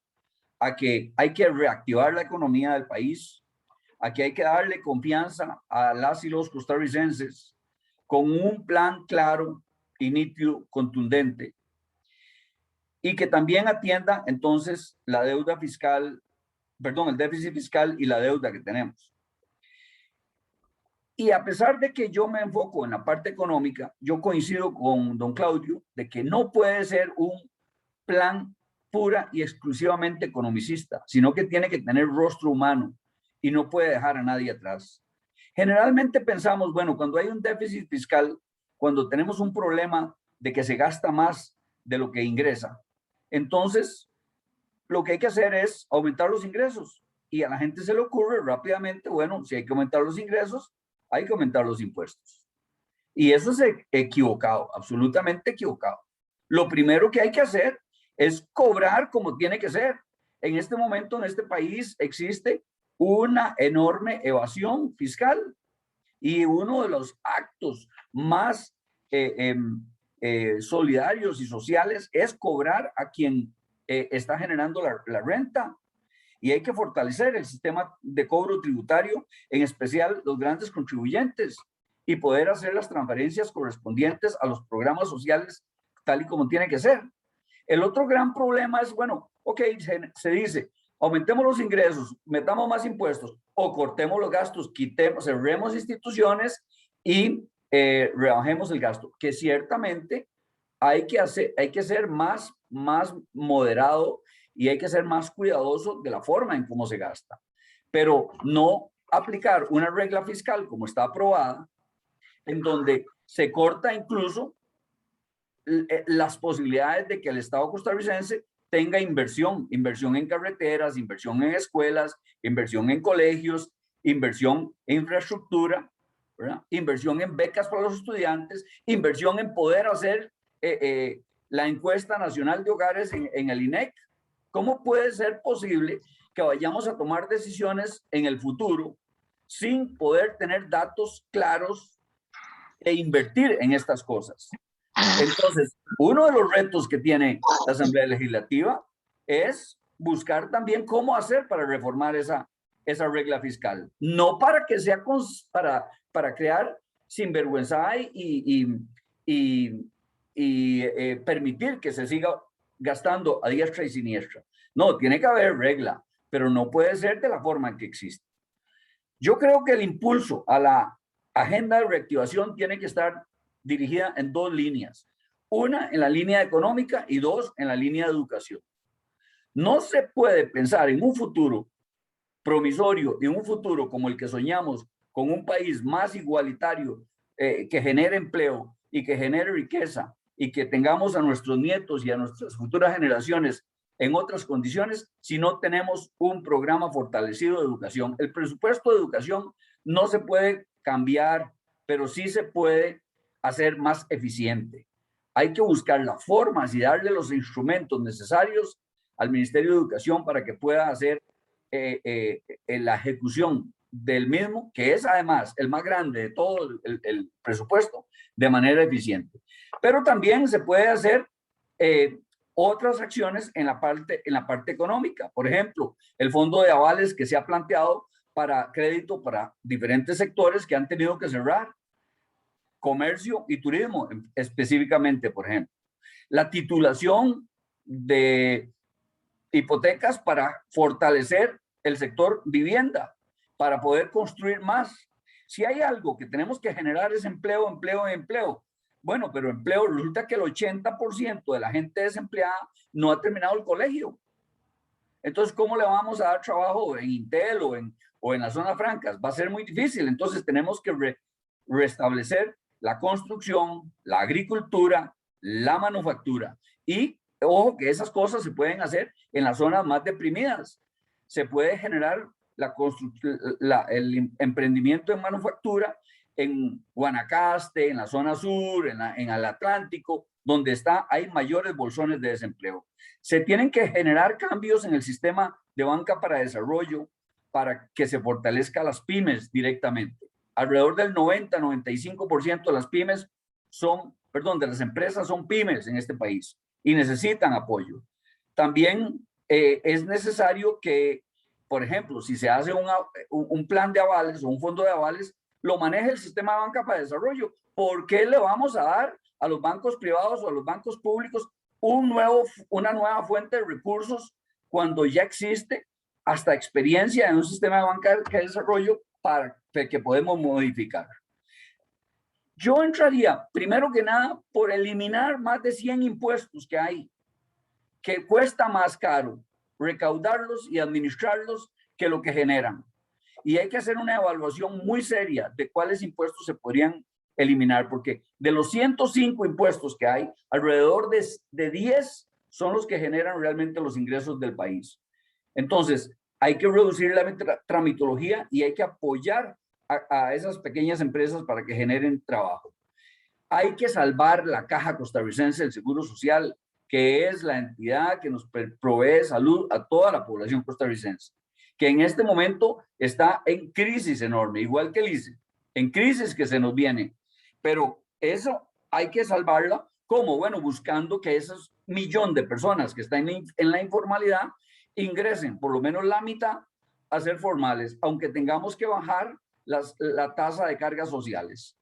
a que hay que reactivar la economía del país, a que hay que darle confianza a las y los costarricenses con un plan claro y nítido, contundente, y que también atienda entonces la deuda fiscal, perdón, el déficit fiscal y la deuda que tenemos. Y a pesar de que yo me enfoco en la parte económica, yo coincido con don Claudio de que no puede ser un plan pura y exclusivamente economicista, sino que tiene que tener rostro humano y no puede dejar a nadie atrás. Generalmente pensamos, bueno, cuando hay un déficit fiscal, cuando tenemos un problema de que se gasta más de lo que ingresa, entonces lo que hay que hacer es aumentar los ingresos. Y a la gente se le ocurre rápidamente, bueno, si hay que aumentar los ingresos, hay que aumentar los impuestos. Y eso es equivocado, absolutamente equivocado. Lo primero que hay que hacer es cobrar como tiene que ser. En este momento, en este país, existe una enorme evasión fiscal. Y uno de los actos más solidarios y sociales es cobrar a quien está generando la renta. Y hay que fortalecer el sistema de cobro tributario, en especial los grandes contribuyentes, y poder hacer las transferencias correspondientes a los programas sociales tal y como tiene que ser. El otro gran problema es, bueno, ok, se dice, aumentemos los ingresos, metamos más impuestos o cortemos los gastos, quitemos, cerremos instituciones y rebajemos el gasto, que ciertamente hay que ser más moderado y hay que ser más cuidadoso de la forma en cómo se gasta, pero no aplicar una regla fiscal como está aprobada, en donde se corta incluso las posibilidades de que el Estado costarricense tenga inversión en carreteras, inversión en escuelas, inversión en colegios, inversión en infraestructura, ¿verdad? Inversión en becas para los estudiantes, inversión en poder hacer la encuesta nacional de hogares en el INEC. ¿Cómo puede ser posible que vayamos a tomar decisiones en el futuro sin poder tener datos claros e invertir en estas cosas? Entonces, uno de los retos que tiene la Asamblea Legislativa es buscar también cómo hacer para reformar esa regla fiscal. No para que sea para crear sinvergüenza y permitir que se siga gastando a diestra y siniestra. No, tiene que haber regla, pero no puede ser de la forma en que existe. Yo creo que el impulso a la agenda de reactivación tiene que estar dirigida en dos líneas. Una, en la línea económica y dos, en la línea de educación. No se puede pensar en un futuro promisorio, en un futuro como el que soñamos, con un país más igualitario, que genere empleo y que genere riqueza, y que tengamos a nuestros nietos y a nuestras futuras generaciones en otras condiciones si no tenemos un programa fortalecido de educación. El presupuesto de educación no se puede cambiar, pero sí se puede hacer más eficiente. Hay que buscar las formas y darle los instrumentos necesarios al Ministerio de Educación para que pueda hacer la ejecución del mismo, que es además el más grande de todo el presupuesto, de manera eficiente. Pero también se puede hacer otras acciones en la parte económica. Por ejemplo, el fondo de avales que se ha planteado para crédito para diferentes sectores que han tenido que cerrar. Comercio y turismo específicamente, por ejemplo. La titulación de hipotecas para fortalecer el sector vivienda, para poder construir más. Si hay algo que tenemos que generar es empleo, empleo y empleo. Bueno, pero empleo, resulta que el 80% de la gente desempleada no ha terminado el colegio. Entonces, ¿cómo le vamos a dar trabajo en Intel o en las zonas francas? Va a ser muy difícil. Entonces, tenemos que restablecer la construcción, la agricultura, la manufactura. Y, ojo, que esas cosas se pueden hacer en las zonas más deprimidas. Se puede generar el emprendimiento en manufactura en Guanacaste, en la zona sur, en el Atlántico, donde hay mayores bolsones de desempleo. Se tienen que generar cambios en el sistema de banca para desarrollo para que se fortalezca las pymes directamente. Alrededor del 90-95% de las pymes de las empresas son pymes en este país y necesitan apoyo. También es necesario que, por ejemplo, si se hace un plan de avales o un fondo de avales, lo maneje el sistema de banca para desarrollo. ¿Por qué le vamos a dar a los bancos privados o a los bancos públicos una nueva fuente de recursos cuando ya existe hasta experiencia en un sistema de banca de desarrollo para que podemos modificar. Yo entraría, primero que nada, por eliminar más de 100 impuestos que hay, que cuesta más caro recaudarlos y administrarlos que lo que generan. Y hay que hacer una evaluación muy seria de cuáles impuestos se podrían eliminar, porque de los 105 impuestos que hay, alrededor de 10 son los que generan realmente los ingresos del país. Entonces, hay que reducir la tramitología y hay que apoyar a esas pequeñas empresas para que generen trabajo. Hay que salvar la Caja Costarricense del Seguro Social, que es la entidad que nos provee salud a toda la población costarricense, que en este momento está en crisis enorme, igual que el ICE, en crisis que se nos viene. Pero eso hay que salvarla, ¿cómo? Bueno, buscando que esos millón de personas que están en la informalidad ingresen por lo menos la mitad a ser formales, aunque tengamos que bajar la tasa de cargas sociales.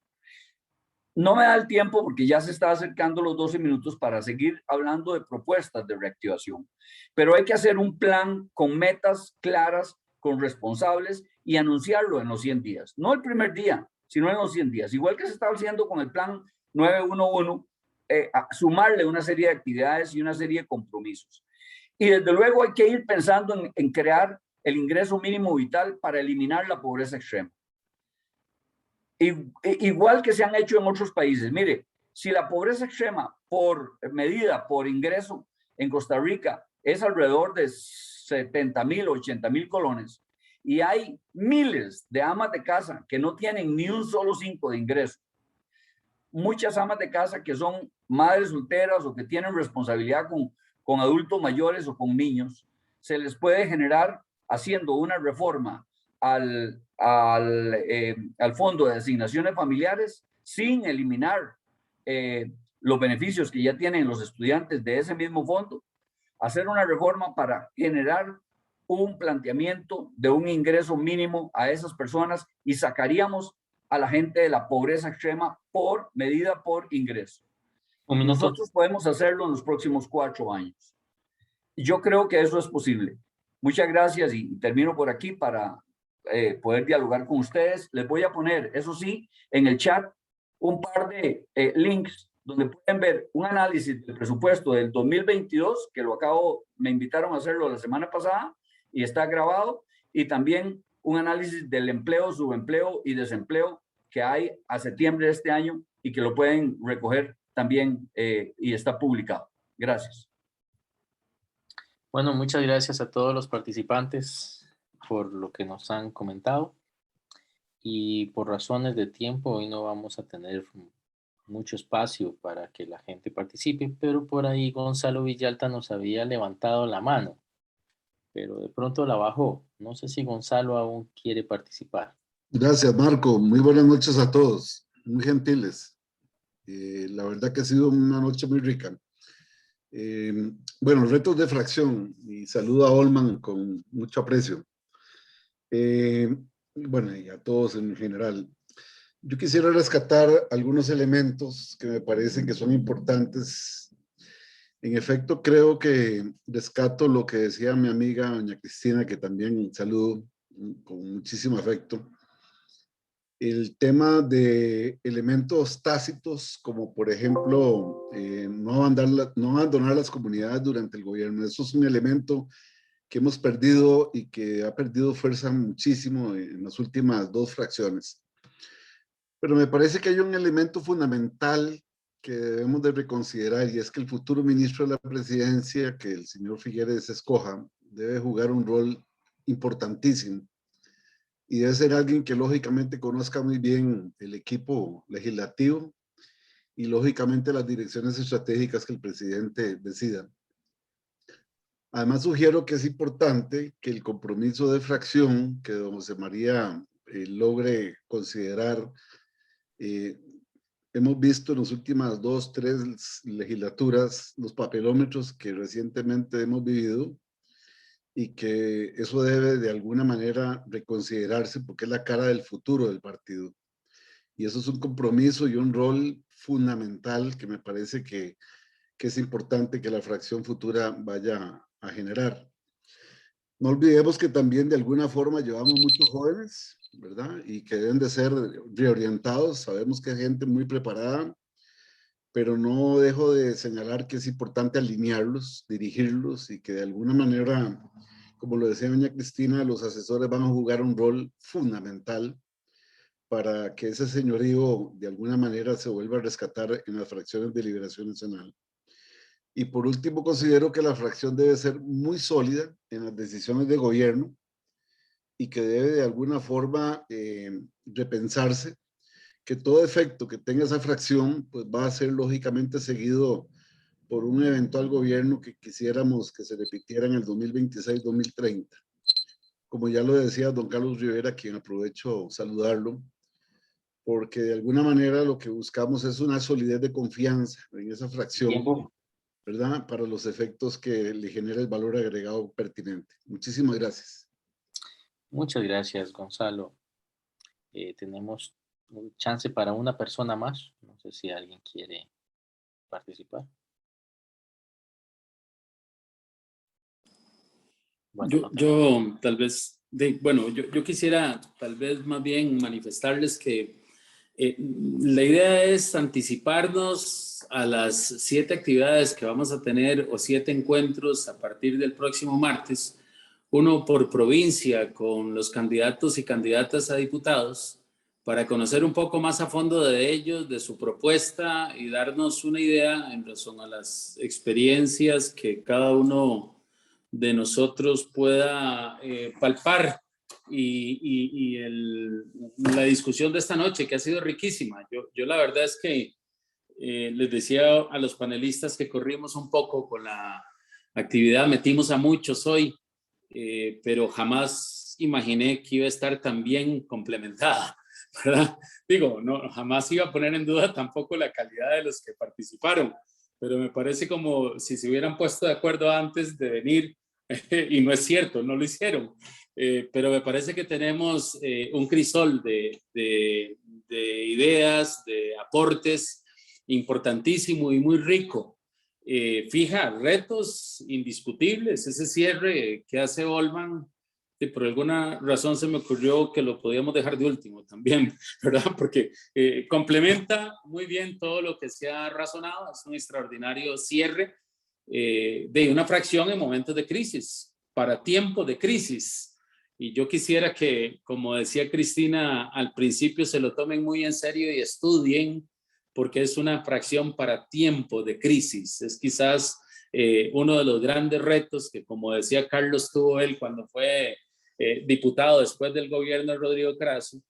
No me da el tiempo porque ya se está acercando los 12 minutos para seguir hablando de propuestas de reactivación. Pero hay que hacer un plan con metas claras, con responsables y anunciarlo en los 100 días. No el primer día, sino en los 100 días. Igual que se está haciendo con el plan 911, sumarle una serie de actividades y una serie de compromisos. Y desde luego hay que ir pensando en crear el ingreso mínimo vital para eliminar la pobreza extrema. Igual que se han hecho en otros países. Mire, si la pobreza extrema medida por ingreso en Costa Rica es alrededor de 70,000, 80,000 colones y hay miles de amas de casa que no tienen ni un solo 5 de ingreso, muchas amas de casa que son madres solteras o que tienen responsabilidad con adultos mayores o con niños, se les puede generar haciendo una reforma al Fondo de Asignaciones Familiares sin eliminar los beneficios que ya tienen los estudiantes de ese mismo fondo, hacer una reforma para generar un planteamiento de un ingreso mínimo a esas personas y sacaríamos a la gente de la pobreza extrema por medida por ingreso. Nosotros podemos hacerlo en los próximos 4 años. Yo creo que eso es posible. Muchas gracias y termino por aquí para poder dialogar con ustedes. Les voy a poner, eso sí, en el chat un par de links donde pueden ver un análisis del presupuesto del 2022, que me invitaron a hacerlo la semana pasada y está grabado, y también un análisis del empleo, subempleo y desempleo que hay a septiembre de este año y que lo pueden recoger también y está publicado. Gracias. Bueno, muchas gracias a todos los participantes por lo que nos han comentado. Y por razones de tiempo, hoy no vamos a tener mucho espacio para que la gente participe, pero por ahí Gonzalo Villalta nos había levantado la mano, pero de pronto la bajó. No sé si Gonzalo aún quiere participar. Gracias, Marco. Muy buenas noches a todos. Muy gentiles. La verdad que ha sido una noche muy rica. Bueno, retos de fracción. Y saludo a Olman con mucho aprecio. Bueno, y a todos en general. Yo quisiera rescatar algunos elementos que me parecen que son importantes. En efecto, creo que rescato lo que decía mi amiga doña Cristina, que también saludo con muchísimo afecto. El tema de elementos tácitos, como por ejemplo, no abandonar las comunidades durante el gobierno. Eso es un elemento que hemos perdido y que ha perdido fuerza muchísimo en las últimas 2 fracciones. Pero me parece que hay un elemento fundamental que debemos de reconsiderar, y es que el futuro ministro de la presidencia, que el señor Figueres escoja, debe jugar un rol importantísimo. Y debe ser alguien que lógicamente conozca muy bien el equipo legislativo y lógicamente las direcciones estratégicas que el presidente decida. Además, sugiero que es importante que el compromiso de fracción que don José María logre considerar. Hemos visto en las últimas 2, 3 legislaturas los papelómetros que recientemente hemos vivido y que eso debe de alguna manera reconsiderarse porque es la cara del futuro del partido. Y eso es un compromiso y un rol fundamental que me parece que es importante que la fracción futura vaya a generar. No olvidemos que también de alguna forma llevamos muchos jóvenes, ¿verdad? Y que deben de ser reorientados. Sabemos que hay gente muy preparada, pero no dejo de señalar que es importante alinearlos, dirigirlos y que de alguna manera, como lo decía doña Cristina, los asesores van a jugar un rol fundamental para que ese señorío de alguna manera se vuelva a rescatar en las fracciones de Liberación Nacional. Y por último, considero que la fracción debe ser muy sólida en las decisiones de gobierno y que debe de alguna forma repensarse que todo efecto que tenga esa fracción pues va a ser lógicamente seguido por un eventual gobierno que quisiéramos que se repitiera en el 2026-2030. Como ya lo decía don Carlos Rivera, quien aprovecho saludarlo, porque de alguna manera lo que buscamos es una solidez de confianza en esa fracción, ¿verdad? Para los efectos que le genera el valor agregado pertinente. Muchísimas gracias. Muchas gracias, Gonzalo. Tenemos un chance para una persona más. No sé si alguien quiere participar. Bueno, yo tal vez, yo quisiera tal vez más bien manifestarles que la idea es anticiparnos a las 7 actividades que vamos a tener o 7 encuentros a partir del próximo martes, uno por provincia con los candidatos y candidatas a diputados, para conocer un poco más a fondo de ellos, de su propuesta y darnos una idea en razón a las experiencias que cada uno de nosotros pueda palpar y la discusión de esta noche que ha sido riquísima. Yo la verdad es que les decía a los panelistas que corrimos un poco con la actividad, metimos a muchos hoy, pero jamás imaginé que iba a estar tan bien complementada, ¿verdad? Digo, no, jamás iba a poner en duda tampoco la calidad de los que participaron, pero me parece como si se hubieran puesto de acuerdo antes de venir, y no es cierto, no lo hicieron, pero me parece que tenemos un crisol de ideas, de aportes importantísimo y muy rico. Fija retos indiscutibles, ese cierre que hace Olman, por alguna razón se me ocurrió que lo podíamos dejar de último también, ¿verdad? Porque complementa muy bien todo lo que se ha razonado, es un extraordinario cierre de una fracción en momentos de crisis, para tiempo de crisis. Y yo quisiera que, como decía Cristina al principio, se lo tomen muy en serio y estudien, porque es una fracción para tiempo de crisis. Es quizás uno de los grandes retos que, como decía Carlos, tuvo él cuando fue diputado después del gobierno de Rodrigo Carazo,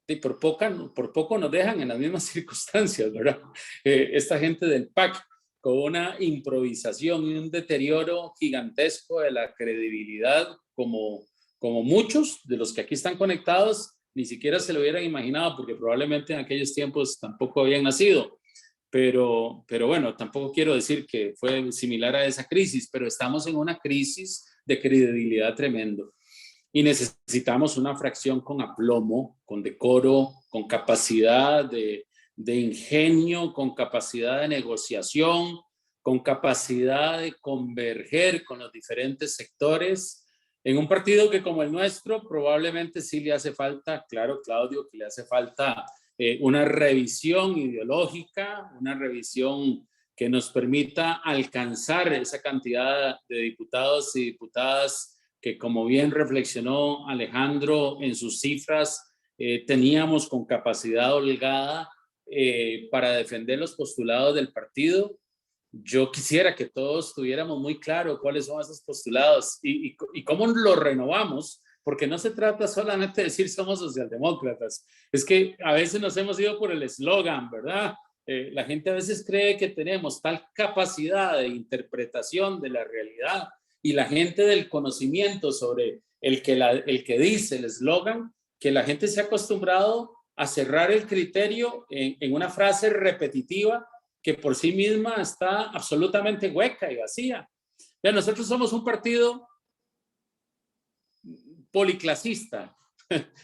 y por poco nos dejan en las mismas circunstancias, ¿verdad? Esta gente del PAC, con una improvisación y un deterioro gigantesco de la credibilidad, como muchos de los que aquí están conectados ni siquiera se lo hubieran imaginado, porque probablemente en aquellos tiempos tampoco habían nacido. Pero bueno, tampoco quiero decir que fue similar a esa crisis, pero estamos en una crisis de credibilidad tremendo. Y necesitamos una fracción con aplomo, con decoro, con capacidad de ingenio, con capacidad de negociación, con capacidad de converger con los diferentes sectores, en un partido que como el nuestro probablemente sí le hace falta, claro, Claudio, que le hace falta una revisión ideológica, una revisión que nos permita alcanzar esa cantidad de diputados y diputadas que, como bien reflexionó Alejandro en sus cifras, teníamos con capacidad holgada para defender los postulados del partido. Yo quisiera que todos tuviéramos muy claro cuáles son esos postulados y cómo los renovamos, porque no se trata solamente de decir somos socialdemócratas, es que a veces nos hemos ido por el eslogan, ¿verdad? La gente a veces cree que tenemos tal capacidad de interpretación de la realidad y la gente del conocimiento sobre el que dice el eslogan, que la gente se ha acostumbrado a cerrar el criterio en una frase repetitiva que por sí misma está absolutamente hueca y vacía. Ya, nosotros somos un partido policlasista,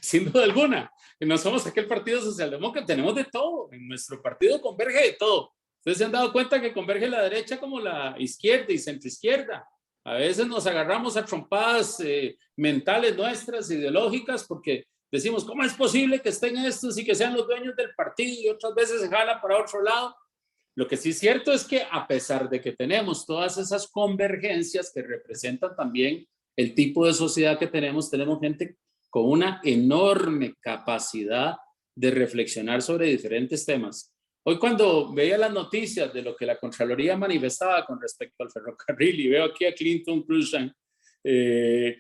sin duda alguna. No somos aquel partido socialdemócrata, tenemos de todo. En nuestro partido converge de todo. Ustedes se han dado cuenta que converge la derecha como la izquierda y centroizquierda. A veces nos agarramos a trompadas mentales nuestras, ideológicas, porque decimos, ¿cómo es posible que estén estos y que sean los dueños del partido? Y otras veces se jala para otro lado. Lo que sí es cierto es que a pesar de que tenemos todas esas convergencias que representan también el tipo de sociedad que tenemos gente con una enorme capacidad de reflexionar sobre diferentes temas. Hoy cuando veía las noticias de lo que la Contraloría manifestaba con respecto al ferrocarril y veo aquí a Clinton Cruzan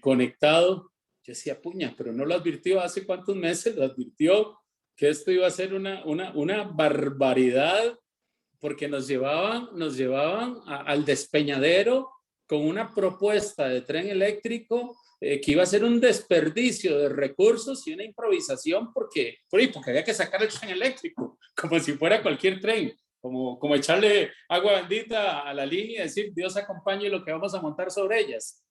conectado, yo decía, puña, pero no lo advirtió hace cuántos meses, lo advirtió que esto iba a ser una barbaridad, porque nos llevaban al despeñadero con una propuesta de tren eléctrico que iba a ser un desperdicio de recursos y una improvisación porque había que sacar el tren eléctrico, como si fuera cualquier tren, como echarle agua bendita a la línea y decir, Dios acompañe lo que vamos a montar sobre ellas.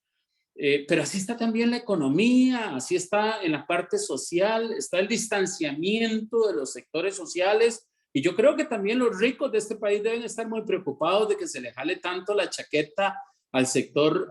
Pero así está también la economía, así está en la parte social, está el distanciamiento de los sectores sociales. Y yo creo que también los ricos de este país deben estar muy preocupados de que se le jale tanto la chaqueta al sector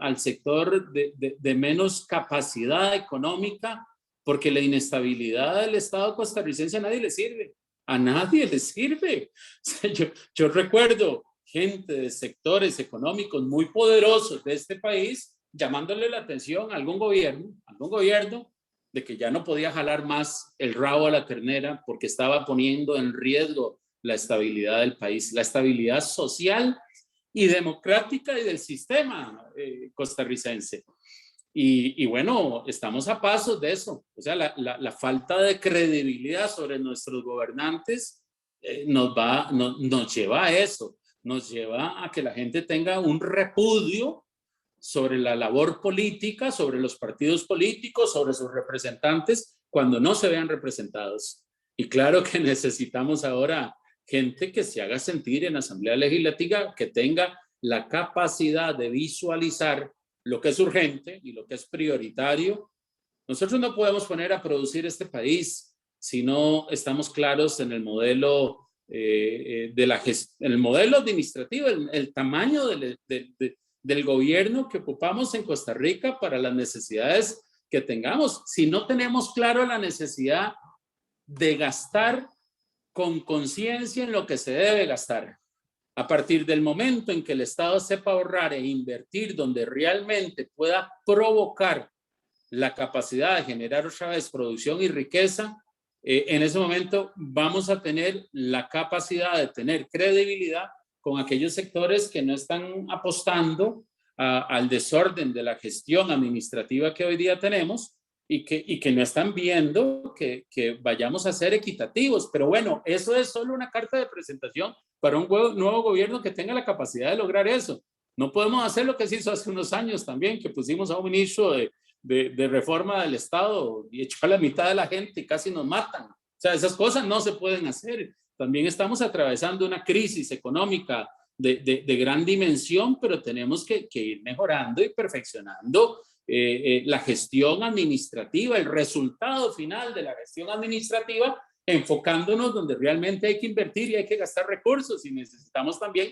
de menos capacidad económica, porque la inestabilidad del Estado costarricense a nadie le sirve. A nadie le sirve. O sea, yo recuerdo gente de sectores económicos muy poderosos de este país llamándole la atención a algún gobierno de que ya no podía jalar más el rabo a la ternera porque estaba poniendo en riesgo la estabilidad del país, la estabilidad social y democrática y del sistema costarricense. Y bueno, estamos a pasos de eso. O sea, la falta de credibilidad sobre nuestros gobernantes nos lleva a eso, nos lleva a que la gente tenga un repudio sobre la labor política, sobre los partidos políticos, sobre sus representantes, cuando no se vean representados. Y claro que necesitamos ahora gente que se haga sentir en la Asamblea Legislativa, que tenga la capacidad de visualizar lo que es urgente y lo que es prioritario. Nosotros no podemos poner a producir este país si no estamos claros en el modelo el modelo administrativo, el tamaño del gobierno que ocupamos en Costa Rica para las necesidades que tengamos. Si no tenemos claro la necesidad de gastar con conciencia en lo que se debe gastar, a partir del momento en que el Estado sepa ahorrar e invertir donde realmente pueda provocar la capacidad de generar otra vez producción y riqueza, en ese momento vamos a tener la capacidad de tener credibilidad con aquellos sectores que no están apostando al desorden de la gestión administrativa que hoy día tenemos y que no están viendo que vayamos a ser equitativos. Pero bueno, eso es solo una carta de presentación para un nuevo gobierno que tenga la capacidad de lograr eso. No podemos hacer lo que se hizo hace unos años también, que pusimos a un ministro de reforma del Estado y echó a la mitad de la gente y casi nos matan. O sea, esas cosas no se pueden hacer. También estamos atravesando una crisis económica de gran dimensión, pero tenemos que ir mejorando y perfeccionando la gestión administrativa, el resultado final de la gestión administrativa, enfocándonos donde realmente hay que invertir y hay que gastar recursos, y necesitamos también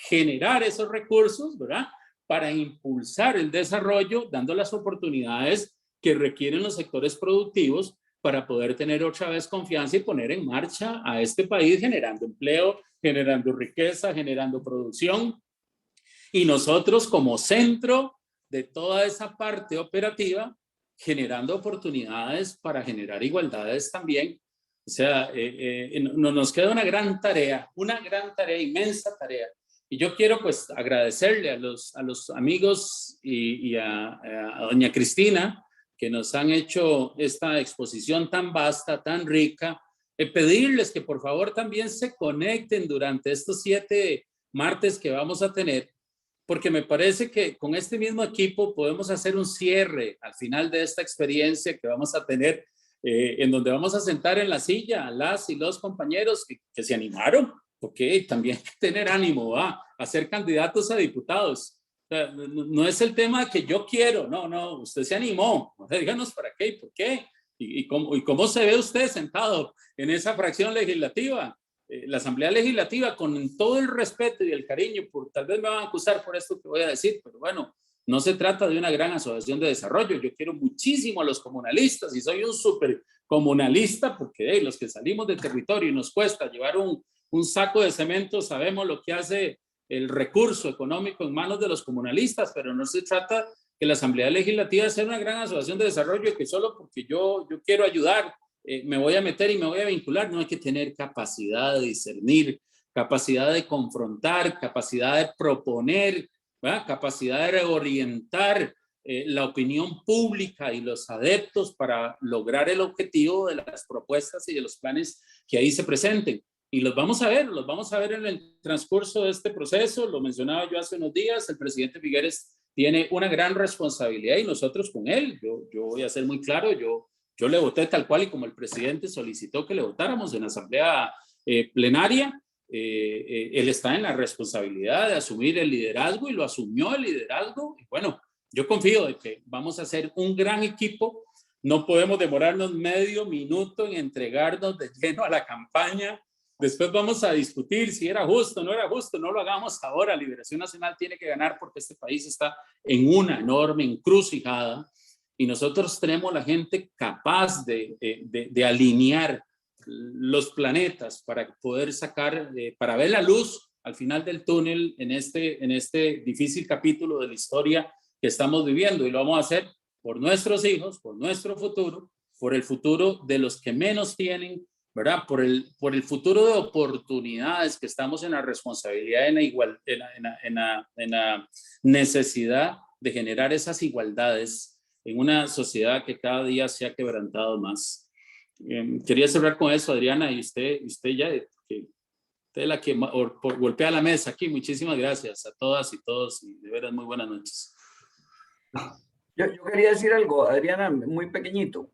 generar esos recursos, ¿verdad?, para impulsar el desarrollo, dando las oportunidades que requieren los sectores productivos para poder tener otra vez confianza y poner en marcha a este país, generando empleo, generando riqueza, generando producción. Y nosotros como centro de toda esa parte operativa, generando oportunidades para generar igualdades también. O sea, nos queda una gran tarea, inmensa tarea. Y yo quiero pues agradecerle a los amigos y a doña Cristina que nos han hecho esta exposición tan vasta, tan rica. Pedirles que por favor también se conecten durante estos 7 martes que vamos a tener, porque me parece que con este mismo equipo podemos hacer un cierre al final de esta experiencia que vamos a tener, en donde vamos a sentar en la silla a las y los compañeros que se animaron, porque también hay que tener ánimo a ser candidatos a diputados. O sea, no es el tema que yo quiero, no, usted se animó, díganos para qué y por qué. ¿Y cómo se ve usted sentado en esa fracción legislativa? La Asamblea Legislativa, con todo el respeto y el cariño, tal vez me van a acusar por esto que voy a decir, pero bueno, no se trata de una gran asociación de desarrollo. Yo quiero muchísimo a los comunalistas y soy un súper comunalista porque los que salimos del territorio y nos cuesta llevar un saco de cemento, sabemos lo que hace el recurso económico en manos de los comunalistas, pero no se trata que la Asamblea Legislativa sea una gran asociación de desarrollo que solo porque yo quiero ayudar, me voy a meter y me voy a vincular. No, hay que tener capacidad de discernir, capacidad de confrontar, capacidad de proponer, ¿verdad? Capacidad de reorientar la opinión pública y los adeptos para lograr el objetivo de las propuestas y de los planes que ahí se presenten. Y los vamos a ver en el transcurso de este proceso. Lo mencionaba yo hace unos días, el presidente Figueres tiene una gran responsabilidad y nosotros con él. Yo voy a ser muy claro, yo le voté tal cual y como el presidente solicitó que le votáramos en la asamblea plenaria, él está en la responsabilidad de asumir el liderazgo y lo asumió el liderazgo. Y bueno, yo confío de que vamos a ser un gran equipo. No podemos demorarnos medio minuto en entregarnos de lleno a la campaña. Después vamos a discutir si era justo o no era justo. No lo hagamos ahora. Liberación Nacional tiene que ganar porque este país está en una enorme encrucijada y nosotros tenemos la gente capaz de alinear los planetas para poder sacar, para ver la luz al final del túnel en este difícil capítulo de la historia que estamos viviendo. Y lo vamos a hacer por nuestros hijos, por nuestro futuro, por el futuro de los que menos tienen, ¿verdad? Por el futuro de oportunidades que estamos en la responsabilidad, en la necesidad de generar esas igualdades en una sociedad que cada día se ha quebrantado más. Quería cerrar con eso, Adriana, y usted ya, usted es la que golpea la mesa aquí. Muchísimas gracias a todas y todos, y de veras muy buenas noches. Yo quería decir algo, Adriana, muy pequeñito.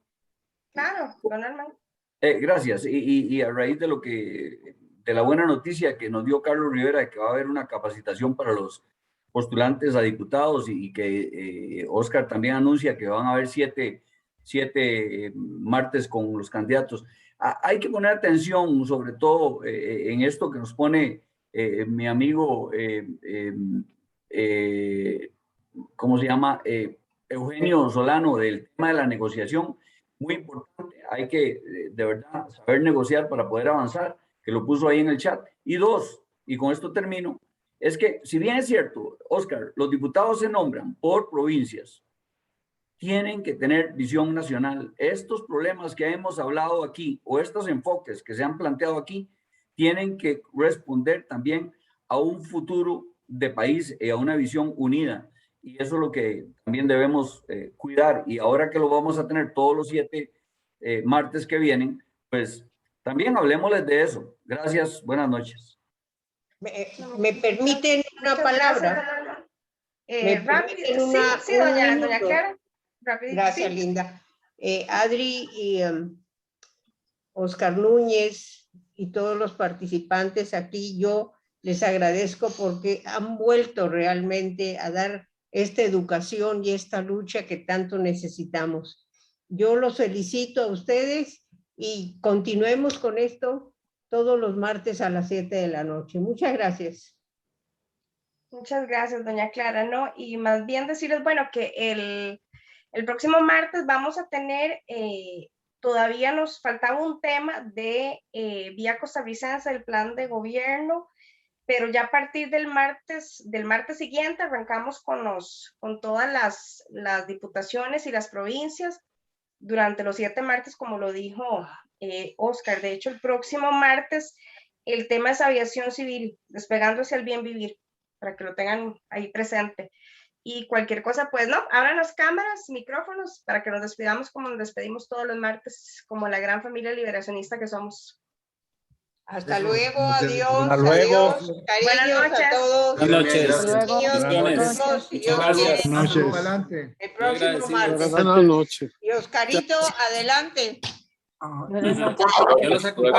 Claro, don Armando. Gracias. Y a raíz de la buena noticia que nos dio Carlos Rivera de que va a haber una capacitación para los postulantes a diputados y que Oscar también anuncia que van a haber siete martes con los candidatos. Hay que poner atención sobre todo en esto que nos pone mi amigo, ¿cómo se llama? Eugenio Solano, del tema de la negociación. Muy importante, hay que de verdad saber negociar para poder avanzar, que lo puso ahí en el chat. Y dos, y con esto termino, es que si bien es cierto, Oscar, los diputados se nombran por provincias, tienen que tener visión nacional. Estos problemas que hemos hablado aquí o estos enfoques que se han planteado aquí tienen que responder también a un futuro de país y a una visión unida. Y eso es lo que también debemos cuidar. Y ahora que lo vamos a tener todos los 7 martes que vienen, pues también hablemosles de eso. Gracias, buenas noches. ¿Me permiten una palabra? Rápido, sí, doña Clara. Rapidito, gracias, sí. Linda. Adri y Oscar Núñez y todos los participantes aquí, yo les agradezco porque han vuelto realmente a dar esta educación y esta lucha que tanto necesitamos. Yo los felicito a ustedes y continuemos con esto todos los martes a las 7 de la noche. Muchas gracias. Muchas gracias, doña Clara, ¿no? Y más bien decirles, bueno, que el próximo martes vamos a tener, todavía nos faltaba un tema de vía costarricense del plan de gobierno, pero ya a partir del martes siguiente arrancamos con todas las diputaciones y las provincias durante los 7 martes, como lo dijo Oscar. De hecho, el próximo martes el tema es aviación civil, despegando hacia el bien vivir, para que lo tengan ahí presente. Y cualquier cosa, pues no, abran las cámaras, micrófonos, para que nos despidamos como nos despedimos todos los martes, como la gran familia liberacionista que somos. Hasta luego, adiós. Hasta luego. Adiós, cariños a todos. Buenas noches. Buenas noches. Adelante. El próximo martes. Buenas noches. Y Oscarito, adelante. Yo los acompaño.